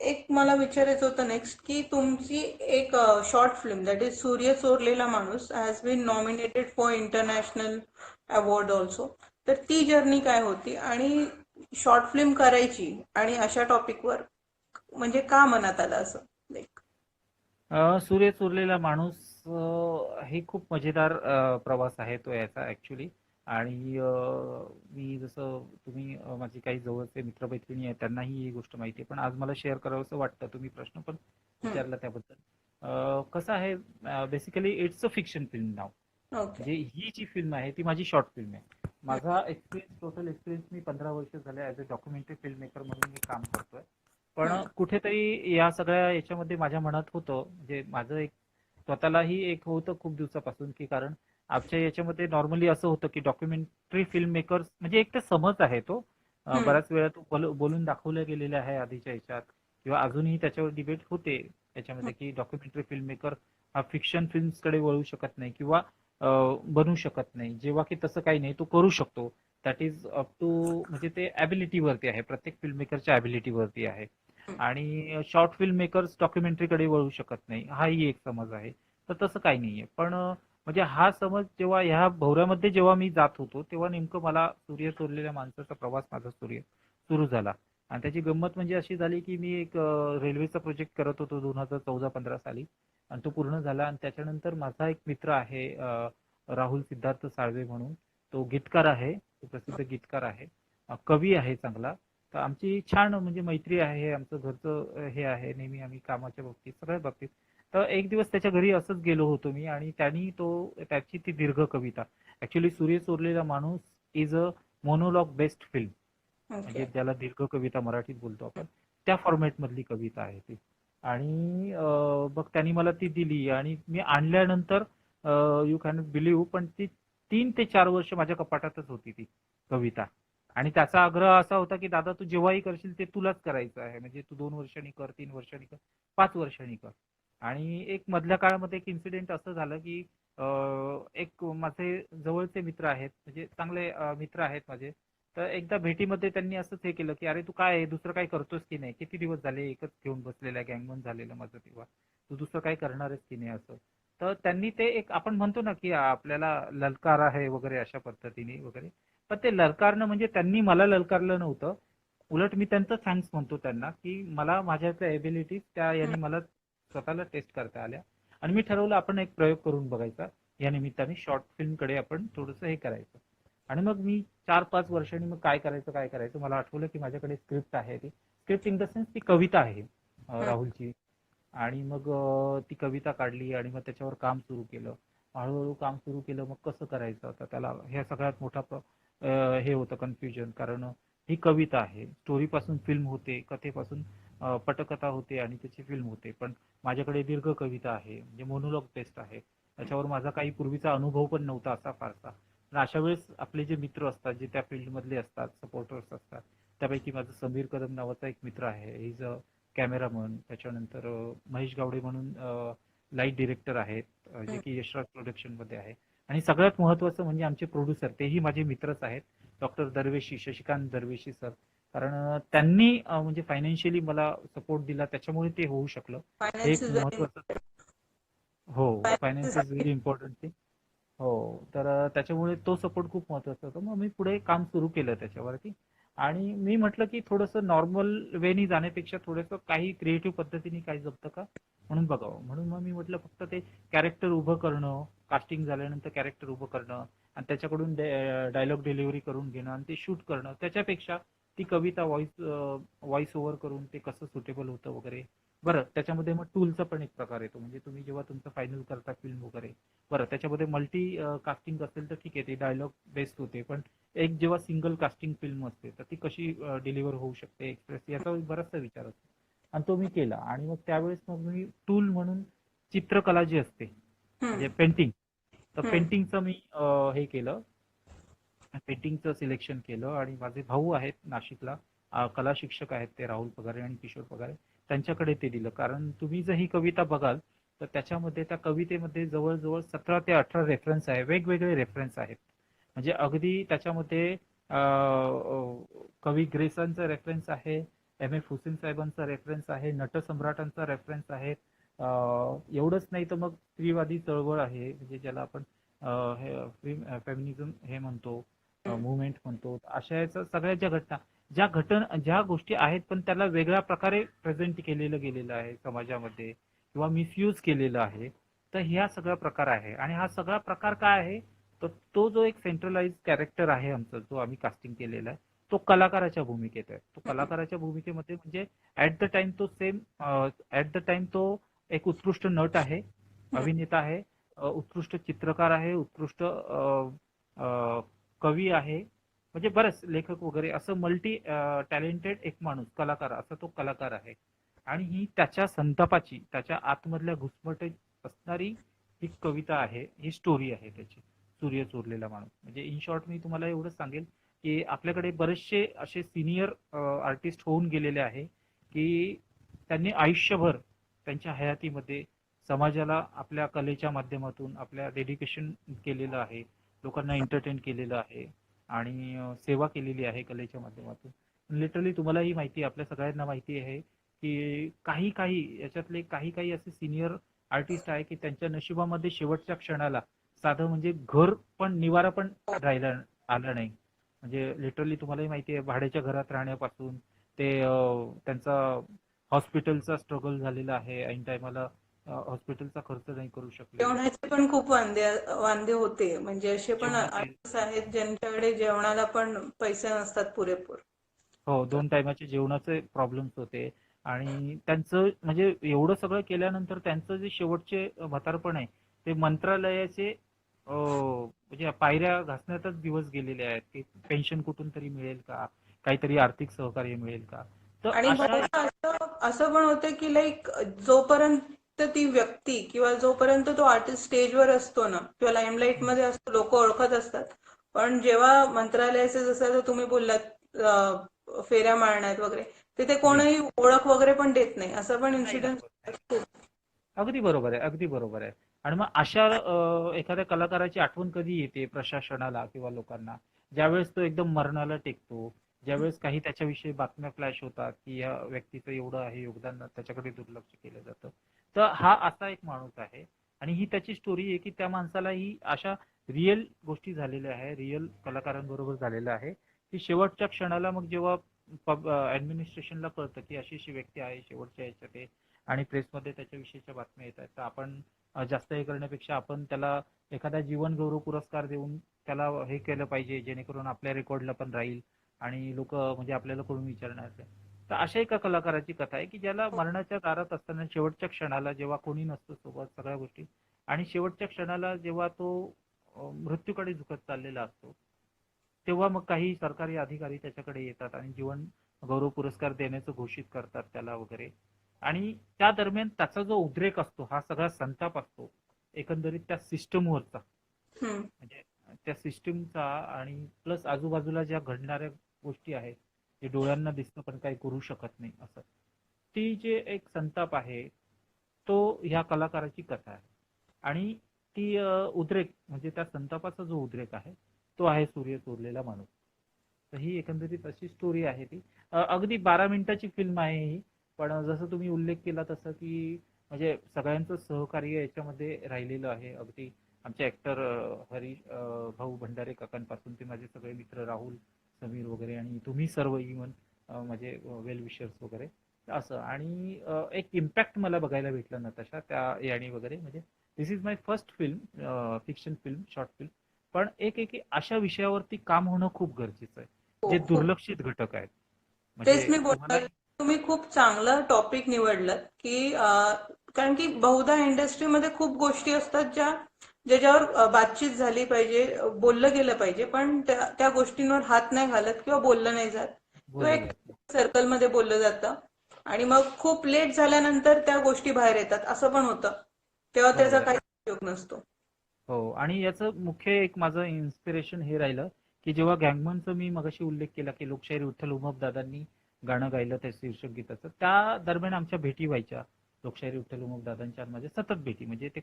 एक मला विचारायचं होतं नेक्स्ट की तुमची एक शॉर्ट फिल्म दॅट इज सूर्य चोरलेला माणूस has been nominated for international award also. तर ती जर्नी काय होती आणि शॉर्ट फिल्म करायची आणि अशा टॉपिकवर म्हणजे का मनात आलं असं लाईक? सूर्य चोरलेला माणूस हे खूप मजेदार प्रवास आहे तो याचा ऍक्च्युली. आणि मी जसं तुम्ही माझी काही जवळचे मित्रमैत्रिणी आहेत त्यांनाही ही गोष्ट माहिती आहे, पण आज मला शेअर करावं असं वाटतं. तुम्ही प्रश्न पण विचारला त्याबद्दल. कसं आहे, basically it's a fiction film now. Okay. म्हणजे ही जी फिल्म आहे ती माझी शॉर्ट फिल्म आहे. माझा एक्सपिरियन्स, टोटल एक्सपिरियन्स, मी 15 वर्ष झाले as a documentary film maker म्हणून मी काम करतोय. पण कुठेतरी या सगळ्या याच्यामध्ये माझ्या मनात होतं, म्हणजे माझं एक स्वतःलाही एक होतं खूप दिवसापासून की, कारण आमच्या याच्यामध्ये नॉर्मली असं होतं की डॉक्युमेंटरी फिल्म मेकर्स म्हणजे एक तर समज आहे तो, बऱ्याच वेळा तो बोलून दाखवल्या गेलेला आहे आधीच्या याच्यात किंवा अजूनही त्याच्यावर डिबेट होते याच्यामध्ये की डॉक्युमेंटरी फिल्म मेकर हा फिक्शन फिल्म्सकडे वळू शकत नाही किंवा बनू शकत नाही, जेव्हा की तसं काही नाही, तो करू शकतो. दॅट इज अप टू, म्हणजे ते ॲबिलिटीवरती आहे, प्रत्येक फिल्म मेकरच्या ॲबिलिटीवरती आहे. आणि शॉर्ट फिल्म मेकर्स डॉक्युमेंटरीकडे वळू शकत नाही हाही एक समज आहे. तर तसं काही नाहीये. पण म्हणजे हा समज जेव्हा ह्या भोवऱ्यामध्ये जेव्हा मी जात होतो तेव्हा नेमकं मला सूर्य चोरलेल्या माणसाचा प्रवास माझा सुरू झाला. आणि त्याची गंमत म्हणजे अशी झाली की मी एक रेल्वेचा प्रोजेक्ट करत होतो 2014-15 साली, आणि तो पूर्ण झाला. आणि त्याच्यानंतर माझा एक मित्र आहे राहुल सिद्धार्थ साळवे म्हणून, तो गीतकार आहे, तो प्रसिद्ध गीतकार आहे, कवी आहे चांगला. तर आमची छान म्हणजे मैत्री आहे, आमचं घरचं हे आहे, नेहमी आम्ही कामाच्या बाबतीत सगळ्या बाबतीत. तर एक दिवस त्याच्या घरी असंच गेलो होतो मी, आणि त्याची ती दीर्घ कविता, ऍक्च्युली सूर्य चोरलेला माणूस is a monologue based film, म्हणजे ज्याला दीर्घ कविता मराठीत बोलतो आपण, त्या फॉर्मॅट मधली कविता आहे ती. आणि मग त्यांनी मला ती दिली आणि मी आणल्यानंतर यू कॅन बिलीव्ह, पण ती 3 ते 4 वर्ष माझ्या कपाटातच होती ती कविता. आणि त्याचा आग्रह असा होता की दादा तू जेव्हाही करशील ते तुलाच करायचं आहे, म्हणजे तू 2 वर्षांनी कर, 3 वर्षांनी कर, 5 वर्षांनी कर. आणि एक मधल्या काळामध्ये एक इन्सिडेंट असं झालं की एक माझे जवळचे मित्र आहेत, म्हणजे चांगले मित्र आहेत माझे. तर एकदा भेटीमध्ये त्यांनी असंच हे केलं की अरे तू काय दुसरं काय करतोस की नाही, किती दिवस झाले एकच घेऊन बसलेला, गँगमन झालेलं माझं तेव्हा, तू दुसरं काय करणारच की नाही असं. तर त्यांनी ते एक, आपण म्हणतो ना की आपल्याला ललकार आहे वगैरे अशा पद्धतीने वगैरे, पण ते ललकारणं म्हणजे त्यांनी मला ललकारलं नव्हतं, उलट मी त्यांचं थँक्स म्हणतो त्यांना की मला माझ्या एबिलिटीज त्या यांनी मला स्वतःला टेस्ट करता आल्या. आणि मी ठरवलं आपण एक प्रयोग करून बघायचा, या निमित्ताने शॉर्ट फिल्मकडे आपण थोडंसं हे करायचं. आणि मग मी 4-5 वर्षांनी मग काय करायचं मला आठवलं की माझ्याकडे स्क्रिप्ट आहे, ती स्क्रिप्ट इन द सेन्स ती कविता आहे राहुलची. आणि मग ती कविता काढली आणि मग त्याच्यावर काम सुरू केलं. हळूहळू काम सुरू केलं, मग कसं करायचं आता त्याला, ह्या सगळ्यात मोठा हे होतं कन्फ्युजन. कारण ही कविता आहे, स्टोरीपासून फिल्म होते, कथेपासून पटकथा होते आणि त्याची फिल्म होते. पण माझ्याकडे दीर्घ कविता आहे, म्हणजे मोनोलॉग टेस्ट आहे. त्याच्यावर माझा काही पूर्वीचा अनुभव पण नव्हता असा फारसा. पण अशा वेळेस आपले जे मित्र असतात, जे त्या फील्डमधले असतात, सपोर्टर्स असतात, त्यापैकी माझं समीर कदम नावाचा एक मित्र आहे. Is a cameraman. त्याच्यानंतर महेश गावडे म्हणून लाईट डिरेक्टर आहेत, जे की यशराज प्रोडक्शनमध्ये आहे. आणि सगळ्यात महत्त्वाचं म्हणजे आमचे प्रोड्युसर, तेही माझे मित्रच आहेत, डॉक्टर दरवेशी, शशिकांत दरवेशी सर. कारण त्यांनी म्हणजे फायनान्शियली मला सपोर्ट दिला, त्याच्यामुळे ते होऊ शकलं. हे फायनान्स एक इज व्हेरी महत्त्वाचं. हो, finance is very important thing. हो, तर त्याच्यामुळे तो सपोर्ट खूप महत्त्वाचा होता. मग मी पुढे काम सुरू केलं त्याच्यावरती. आणि मी म्हटलं की थोडंसं नॉर्मल वेनी जाण्यापेक्षा थोडंसं काही क्रिएटिव्ह पद्धतीने काही जमतं का म्हणून बघावं. म्हणून मग मी म्हटलं फक्त ते कॅरेक्टर उभं करणं, कास्टिंग झाल्यानंतर कॅरेक्टर उभं करणं आणि त्याच्याकडून डायलॉग डिलिव्हरी करून घेणं आणि ते शूट करणं, त्याच्यापेक्षा ती कविता व्हॉइस ओव्हर करून ते कसं सुटेबल होतं वगैरे. बरं, त्याच्यामध्ये मग टूलचा पण एक प्रकार येतो. म्हणजे तुम्ही जेव्हा तुमचं फायनल करता फिल्म वगैरे, बरं त्याच्यामध्ये मल्टी कास्टिंग असेल तर ठीक आहे, ते डायलॉग बेस्ड होते. पण एक जेव्हा सिंगल कास्टिंग फिल्म असते तर ती कशी डिलिव्हर होऊ शकते, एक्सप्रेस, याचा बराचसा विचार असतो. आणि तो मी केला. आणि मग त्यावेळेस मग मी टूल म्हणून चित्रकला जी असते, म्हणजे पेंटिंग, तर पेंटिंगचं मी हे केलं, पेंटिंगचं सिलेक्शन केलं. आणि माझे भाऊ आहेत नाशिकला, कला शिक्षक आहेत ते, राहुल पगारे आणि किशोर पगारे, त्यांच्याकडे ते दिलं. कारण तुम्ही जर ही कविता बघाल तर त्याच्यामध्ये, त्या कवितेमध्ये जवळजवळ 17 ते 18 रेफरन्स आहे, वेगवेगळे रेफरन्स आहेत. म्हणजे अगदी त्याच्यामध्ये कवी ग्रेसांचा रेफरन्स आहे, M.F. हुसेन साहेबांचा रेफरन्स आहे, नटसम्राटांचा रेफरन्स आहे. एवढंच नाही तर मग स्त्रीवादी चळवळ आहे, म्हणजे ज्याला आपण फेमिनिझम हे म्हणतो, मुवमेंट म्हणतो. अशा याचं सगळ्या ज्या गोष्टी आहेत, पण त्याला वेगळ्या प्रकारे प्रेझेंट केलेलं गेलेलं आहे समाजामध्ये, किंवा मिसयूज केलेलं आहे. तर ह्या सगळा प्रकार आहे. आणि हा सगळा प्रकार काय आहे, तर तो जो एक सेंट्रलाइज कॅरेक्टर आहे आमचा, जो आम्ही कास्टिंग केलेला आहे, तो कलाकाराच्या भूमिकेत आहे. तो कलाकाराच्या भूमिकेमध्ये म्हणजे ऍट द टाइम तो एक उत्कृष्ट नट आहे, अभिनेता आहे, उत्कृष्ट चित्रकार आहे, उत्कृष्ट कवी आहे, म्हणजे बरेच लेखक वगैरे, असं मल्टी टॅलेंटेड एक माणूस, कलाकार, असा तो कलाकार आहे. आणि ही त्याच्या संतापाची, त्याच्या आतमधल्या घुसमट असणारी ही कविता आहे, ही स्टोरी आहे त्याची, सूर्य चोरलेला माणूस. म्हणजे इन शॉर्ट मी तुम्हाला एवढंच सांगेल की आपल्याकडे बरेचसे असे सिनियर आर्टिस्ट होऊन गेलेले आहे की त्यांनी आयुष्यभर त्यांच्या हयातीमध्ये समाजाला आपल्या कलेच्या माध्यमातून आपल्या डेडिकेशन केलेलं आहे, लोकांना एंटरटेन केलेलं आहे आणि सेवा केलेली आहे कलेच्या माध्यमातून. लिटरली तुम्हालाही माहिती आहे, आपल्या सगळ्यांना माहिती आहे की काही काही याच्यातले काही काही असे सिनियर आर्टिस्ट आहे की त्यांच्या नशिबामध्ये शेवटच्या क्षणाला साधं म्हणजे घर पण, निवारा पण राहिला आला नाही. म्हणजे लिटरली तुम्हालाही माहिती आहे, भाड्याच्या घरात राहण्यापासून ते त्यांचा हॉस्पिटलचा स्ट्रगल झालेला आहे, ऐन टायमाला हॉस्पिटलचा खर्च नाही करू शकले, जेवणाचे पण खूप वांदे होते. म्हणजे असे पण जेवणाचे. आर्टिस्ट आहेत ज्यांच्याकडे जेवणाला पण पैसे नसतात पुरेपूर. हो, 2 टायमाचे जेवणाचे प्रॉब्लेम्स होते. आणि त्यांचं म्हणजे एवढं सगळं केल्यानंतर त्यांचं जे शेवटचे म्हातारपण आहे, ते मंत्रालयाचे म्हणजे पायऱ्या घासण्यातच दिवस गेलेले आहेत, की पेन्शन कुठून तरी मिळेल का, काहीतरी आर्थिक सहकार्य मिळेल का. तर आणि अशा बऱ्याचदा असं असं पण होतं की लाईक जोपर्यंत ती व्यक्ती किंवा जोपर्यंत तो आर्टिस्ट स्टेजवर असतो ना, किंवा लाईमलाईट मध्ये असतो, लोक ओळखत असतात. पण जेव्हा मंत्रालयाचे, जसं तुम्ही बोललात, फेऱ्या मारण्यात वगैरे, तिथे येस, कोणीही ओळख वगैरे पण देत नाही, असं पण नाही इन्सिडेंट दाखवत. खूप. अगदी बरोबर आहे, अगदी बरोबर आहे. आणि मग अशा एखाद्या कलाकाराची आठवण कधी येते प्रशासनाला किंवा लोकांना, ज्यावेळेस तो एकदम मरणाला टेकतो, ज्यावेळेस काही त्याच्याविषयी बातम्या फ्लॅश होतात की या व्यक्तीचं एवढं आहे योगदान, त्याच्याकडे दुर्लक्ष केलं जातं. तर हा असा एक माणूस आहे. आणि ही त्याची स्टोरी आहे की त्या माणसाला ही अशा रिअल गोष्टी झालेल्या आहे, रिअल कलाकारांबरोबर झालेल्या आहे, की शेवटच्या क्षणाला मग जेव्हा ऍडमिनिस्ट्रेशनला कळतं की अशी अशी व्यक्ती आहे शेवटच्या ह्याच्यात आहे, आणि प्रेसमध्ये त्याच्याविषयीच्या बातम्या येत आहेत, तर आपण जास्त हे करण्यापेक्षा आपण त्याला एखादा जीवन गौरव पुरस्कार देऊन त्याला हे केलं पाहिजे, जेणेकरून आपल्या रेकॉर्डला पण राहील आणि लोक म्हणजे आपल्याला कोणी विचारणार नाही. तर अशा एका कलाकाराची कथा आहे की ज्याला मरणाच्या दारात असताना शेवटच्या क्षणाला, जेव्हा कोणी नसतं सोबत, सगळ्या गोष्टी, आणि शेवटच्या क्षणाला जेव्हा तो मृत्यूकडे झुकत चाललेला असतो, तेव्हा मग काही सरकारी अधिकारी त्याच्याकडे येतात आणि जीवन गौरव पुरस्कार देण्याचं घोषित करतात त्याला वगैरे. आणि त्या दरम्यान त्याचा जो उद्रेक असतो, हा सगळा संताप असतो एकंदरीत त्या सिस्टमवरचा, हम्म. म्हणजे त्या सिस्टीमचा, आणि प्लस आजूबाजूला ज्या घडणाऱ्या गोष्टी आहेत, जे डोळ्यांना दिसतं पण काही करू शकत नाही असं, ती जे एक संताप आहे, तो ह्या कलाकाराची कथा आहे. आणि ती उद्रेक म्हणजे त्या संतापाचा जो उद्रेक आहे, तो आहे सूर्य चोरलेला माणूस. तर ही एकंदरीत अशी स्टोरी आहे ती. अगदी 12 मिनिटाची फिल्म आहे ही. पण जसं तुम्ही उल्लेख केला तसं की म्हणजे सगळ्यांचं सहकार्य याच्यामध्ये राहिलेलं आहे. अगदी आमचे ऍक्टर हरीश भाऊ भंडारे काकांपासून ते माझे सगळे मित्र राहुल, समीर वगैरे, आणि तुम्ही सर्व इव्हन माझे वेल विशर्स वगैरे असं. आणि एक इम्पॅक्ट मला बघायला भेटला नताशा त्या याने वगैरे. म्हणजे this is my first film, fiction film, short film. पण एक एक अशा विषयावरती काम होणं खूप गरजेचं आहे, हो, जे खूप. दुर्लक्षित घटक आहेत. तेच म्हणजे मी तुम्हाला बोलणार, तुम्ही खूप चांगलं टॉपिक निवडलं की कारण की बहुधा इंडस्ट्रीमध्ये खूप गोष्टी असतात ज्याच्यावर बातचीत झाली पाहिजे, बोललं गेलं पाहिजे, पण त्या गोष्टींवर हात नाही घालत किंवा बोललं नाही जात, किंवा बोललं एक जात नाही. सर्कलमध्ये बोललं जातं आणि मग खूप लेट झाल्यानंतर त्या गोष्टी बाहेर येतात, असं पण होतं. तेव्हा हो, त्याचा हो. काही उपयोग नसतो. हो, आणि याचं मुख्य एक माझं इन्स्पिरेशन हे राहिलं की जेव्हा गँगमनचा मी मगाशी उल्लेख केला की लोकशाहीर विठ्ठल उमप दादांनी गाणं गायलं त्या शीर्षक गीताचं, त्या दरम्यान आमच्या भेटी व्हायच्या लोकशाहीर विठ्ठल उमप दादांच्या माझ्या सतत भेटी. म्हणजे ते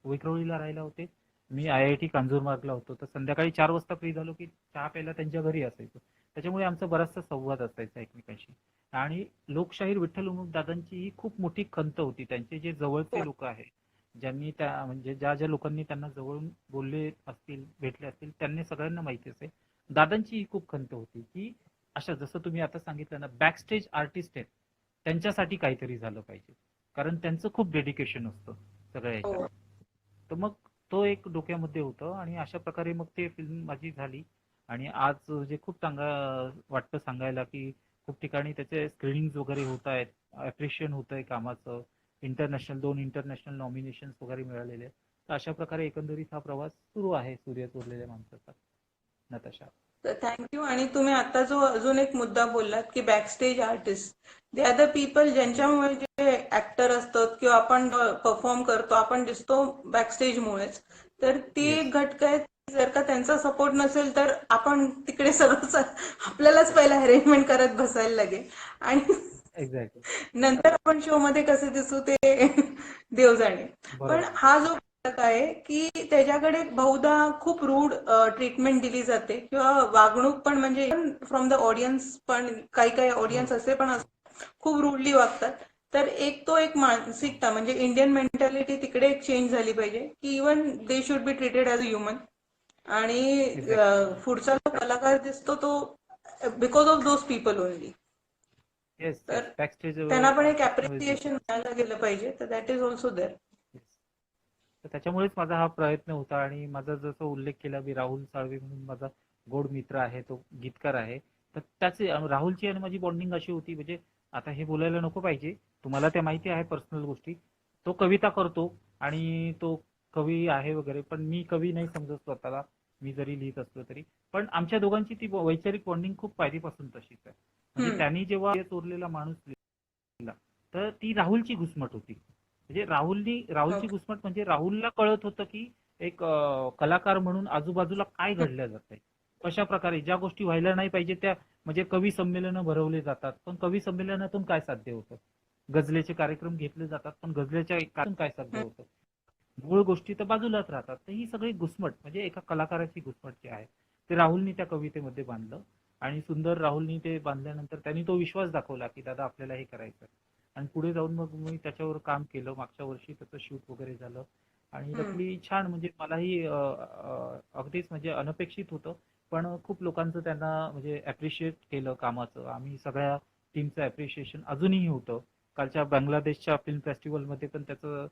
विक्रोळीला राहायला होते, मी IIT कांजूरमार्गला होतो, तर संध्याकाळी 4 वाजता फ्री झालो की चहा प्यायला त्यांच्या घरी असायचो. त्याच्यामुळे आमचा बराचसा संवाद असायचा एकमेकांशी. आणि लोकशाहीर विठ्ठल उमप दादांची ही खूप मोठी खंत होती. त्यांचे जे जवळचे लोक आहेत, ज्यांनी त्या म्हणजे ज्या ज्या लोकांनी त्यांना जवळून बोलले असतील, भेटले असतील, त्यांनी सगळ्यांना माहिती असेल, दादांची ही खूप खंत होती की अशा जसं तुम्ही आता सांगितलं ना, बॅकस्टेज आर्टिस्ट आहेत, त्यांच्यासाठी काहीतरी झालं पाहिजे. कारण त्यांचं खूप डेडिकेशन असतं सगळ्या ह्याच्यात. हो. तर मग तो एक डोक्यामध्ये होतं, आणि अशा प्रकारे मग ते फिल्म माझी झाली. आणि आज जे खूप चांगलं वाटतं सांगायला की खूप ठिकाणी त्याचे स्क्रीनिंग वगैरे होत आहेत, अप्रिशिएशन होत आहे कामाचं. इंटरनॅशनल 2 इंटरनॅशनल नॉमिनेशन्स वगैरे मिळालेले आहेत. तर अशा प्रकारे एकंदरीत हा प्रवास सुरू आहे सूर्य चोरलेल्या माणसाचा, नताशा. तर थँक्यू. आणि तुम्ही आता जो अजून एक मुद्दा बोललात की backstage artist, they are the people ज्यांच्यामुळे जे ऍक्टर असतात किंवा आपण परफॉर्म करतो, आपण दिसतो बॅकस्टेजमुळेच. तर ती येस, एक घटक आहे. जर का त्यांचा सपोर्ट नसेल तर आपण तिकडे सगळं आपल्यालाच पहिला अरेंजमेंट करत बसायला लागेल, आणि एक्झॅक्टली. नंतर आपण शो मध्ये कसे दिसू ते देव जाणे. पण बरोबर. हा जो घटक आहे की त्याच्याकडे बहुधा खूप रूड ट्रीटमेंट दिली जाते किंवा वागणूक पण, म्हणजे फ्रॉम द ऑडियन्स पण, काही काही हो, ऑडियन्स असे पण असतात खूप रूडली वागतात. तर एक हो. मानसिकता म्हणजे इंडियन मेंटॅलिटी तिकडे एक चेंज झाली पाहिजे की even they should be treated as a human. आणि एक्झॅक्टली. पुढचा जो कलाकार दिसतो तो because of those people only. Yes, yes. तर बॅकस्टेज त्यांना पण एक आर्टिस्टमुळेच अप्रिसिएशन दिसतात. मिळायला गेलं पाहिजे, तर that is also there. Yes. तर त्याच्यामुळेच माझा हा प्रयत्न होता. आणि माझा जसं उल्लेख केला मी, राहुल साळवे म्हणून माझा गोड मित्र आहे, तो गीतकार आहे. तर त्याचे राहुलची आणि माझी बॉन्डिंग अशी होती, म्हणजे आता हे बोलायला नको पाहिजे, तुम्हाला त्या माहिती आहे पर्सनल गोष्टी. तो कविता करतो आणि तो कवी आहे वगैरे, पण मी कवी नाही समजत स्वतःला, मी जरी लिहित असलो तरी. पण आमच्या दोघांची ती वैचारिक बॉन्डिंग खूप पहिलीपासून तशीच आहे. म्हणजे त्यांनी जेव्हा चोरलेला माणूस लिहिला, तर ती राहुलची घुसमट होती. म्हणजे राहुलची ओके. घुसमट म्हणजे राहुलला कळत होतं की एक कलाकार म्हणून आजूबाजूला काय घडलं जातंय, कशा प्रकारे ज्या गोष्टी व्हायला नाही पाहिजे त्या. म्हणजे कवी संमेलनं भरवले जातात, पण कवी संमेलनातून काय साध्य होतं? गझलेचे कार्यक्रम घेतले जातात, पण गझलेच्या एकातून काय साध्य होतं? मूळ गोष्टी तर बाजूलाच राहतात. तर ही सगळी घुसमट म्हणजे एका कलाकाराची घुसमट जी आहे, ते राहुलनी त्या कवितेमध्ये बांधलं. आणि सुंदर राहुलनी ते बांधल्यानंतर त्यांनी तो विश्वास दाखवला की दादा आपल्याला हे करायचं. आणि पुढे जाऊन मग मी त्याच्यावर काम केलं. मागच्या वर्षी त्याचं शूट वगैरे झालं. आणि लकली छान, म्हणजे मलाही अगदीच म्हणजे अनपेक्षित होतं. पण खूप लोकांचं त्यांना म्हणजे अप्रिशिएट केलं कामाचं. आम्ही सगळ्या टीमचं अप्रिशिएशन अजूनही होतं. कालच्या बांगलादेशच्या फिल्म फेस्टिवलमध्ये पण त्याचं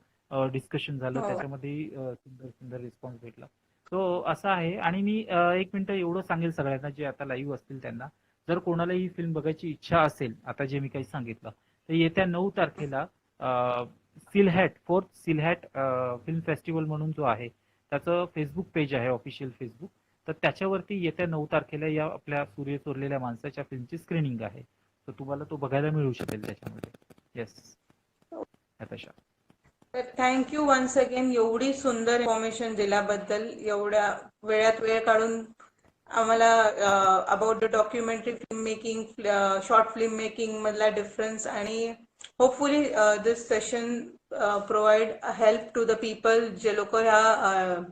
डिस्कशन झालं. हो. त्याच्यामध्येही सुंदर सुंदर रिस्पॉन्स भेटला. तो असा आहे. आणि मी 1 मिनिटं एवढं सांगेल सगळ्यांना जे आता लाईव्ह असतील त्यांना, जर कोणाला ही फिल्म बघायची इच्छा असेल, आता जे मी काही सांगितलं, तर येत्या 9 तारखेला सिलहॅट फिल्म फेस्टिवल म्हणून जो आहे त्याचं फेसबुक पेज आहे, ऑफिशियल फेसबुक. तर त्याच्यावरती येत्या 9 तारखेला या आपल्या सूर्य चोरलेल्या माणसाच्या फिल्मची स्क्रीनिंग आहे. तर तुम्हाला तो बघायला मिळू शकेल त्याच्यामध्ये. येस नताशा. तर थँक्यू वन्स अगेन एवढी सुंदर इन्फॉर्मेशन दिल्याबद्दल, एवढ्या वेळात वेळ काढून आम्हाला about the documentary film making, short film making मधला डिफरन्स, आणि hopefully this session provide help to the people जे लोक ह्या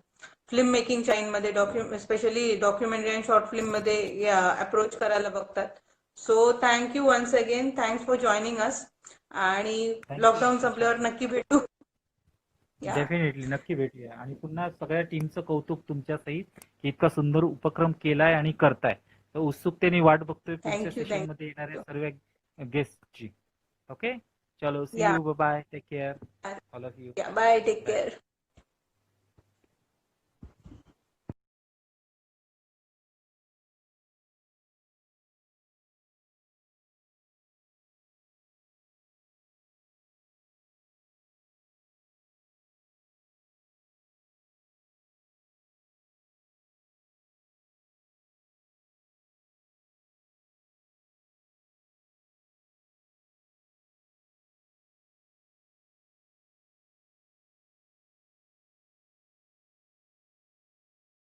फिल्म मेकिंग मध्ये स्पेशली डॉक्युमेंटरी आणि शॉर्ट फिल्म मध्ये अप्रोच करायला बघतात. So thank you once again, thanks for joining us, आणि लॉकडाऊन संपल्यावर नक्की भेटू. डेफिनेटली नक्की भेटूया. आणि पुन्हा सगळ्या टीमचं कौतुक तुमच्या सहित की इतका सुंदर उपक्रम केलाय आणि करताय. तर उत्सुकतेने वाट बघतोय पुढच्या सेशन मध्ये येणाऱ्या सर्व गेस्टची. ओके, चलो see you, bye, take care all of you. Bye, take care.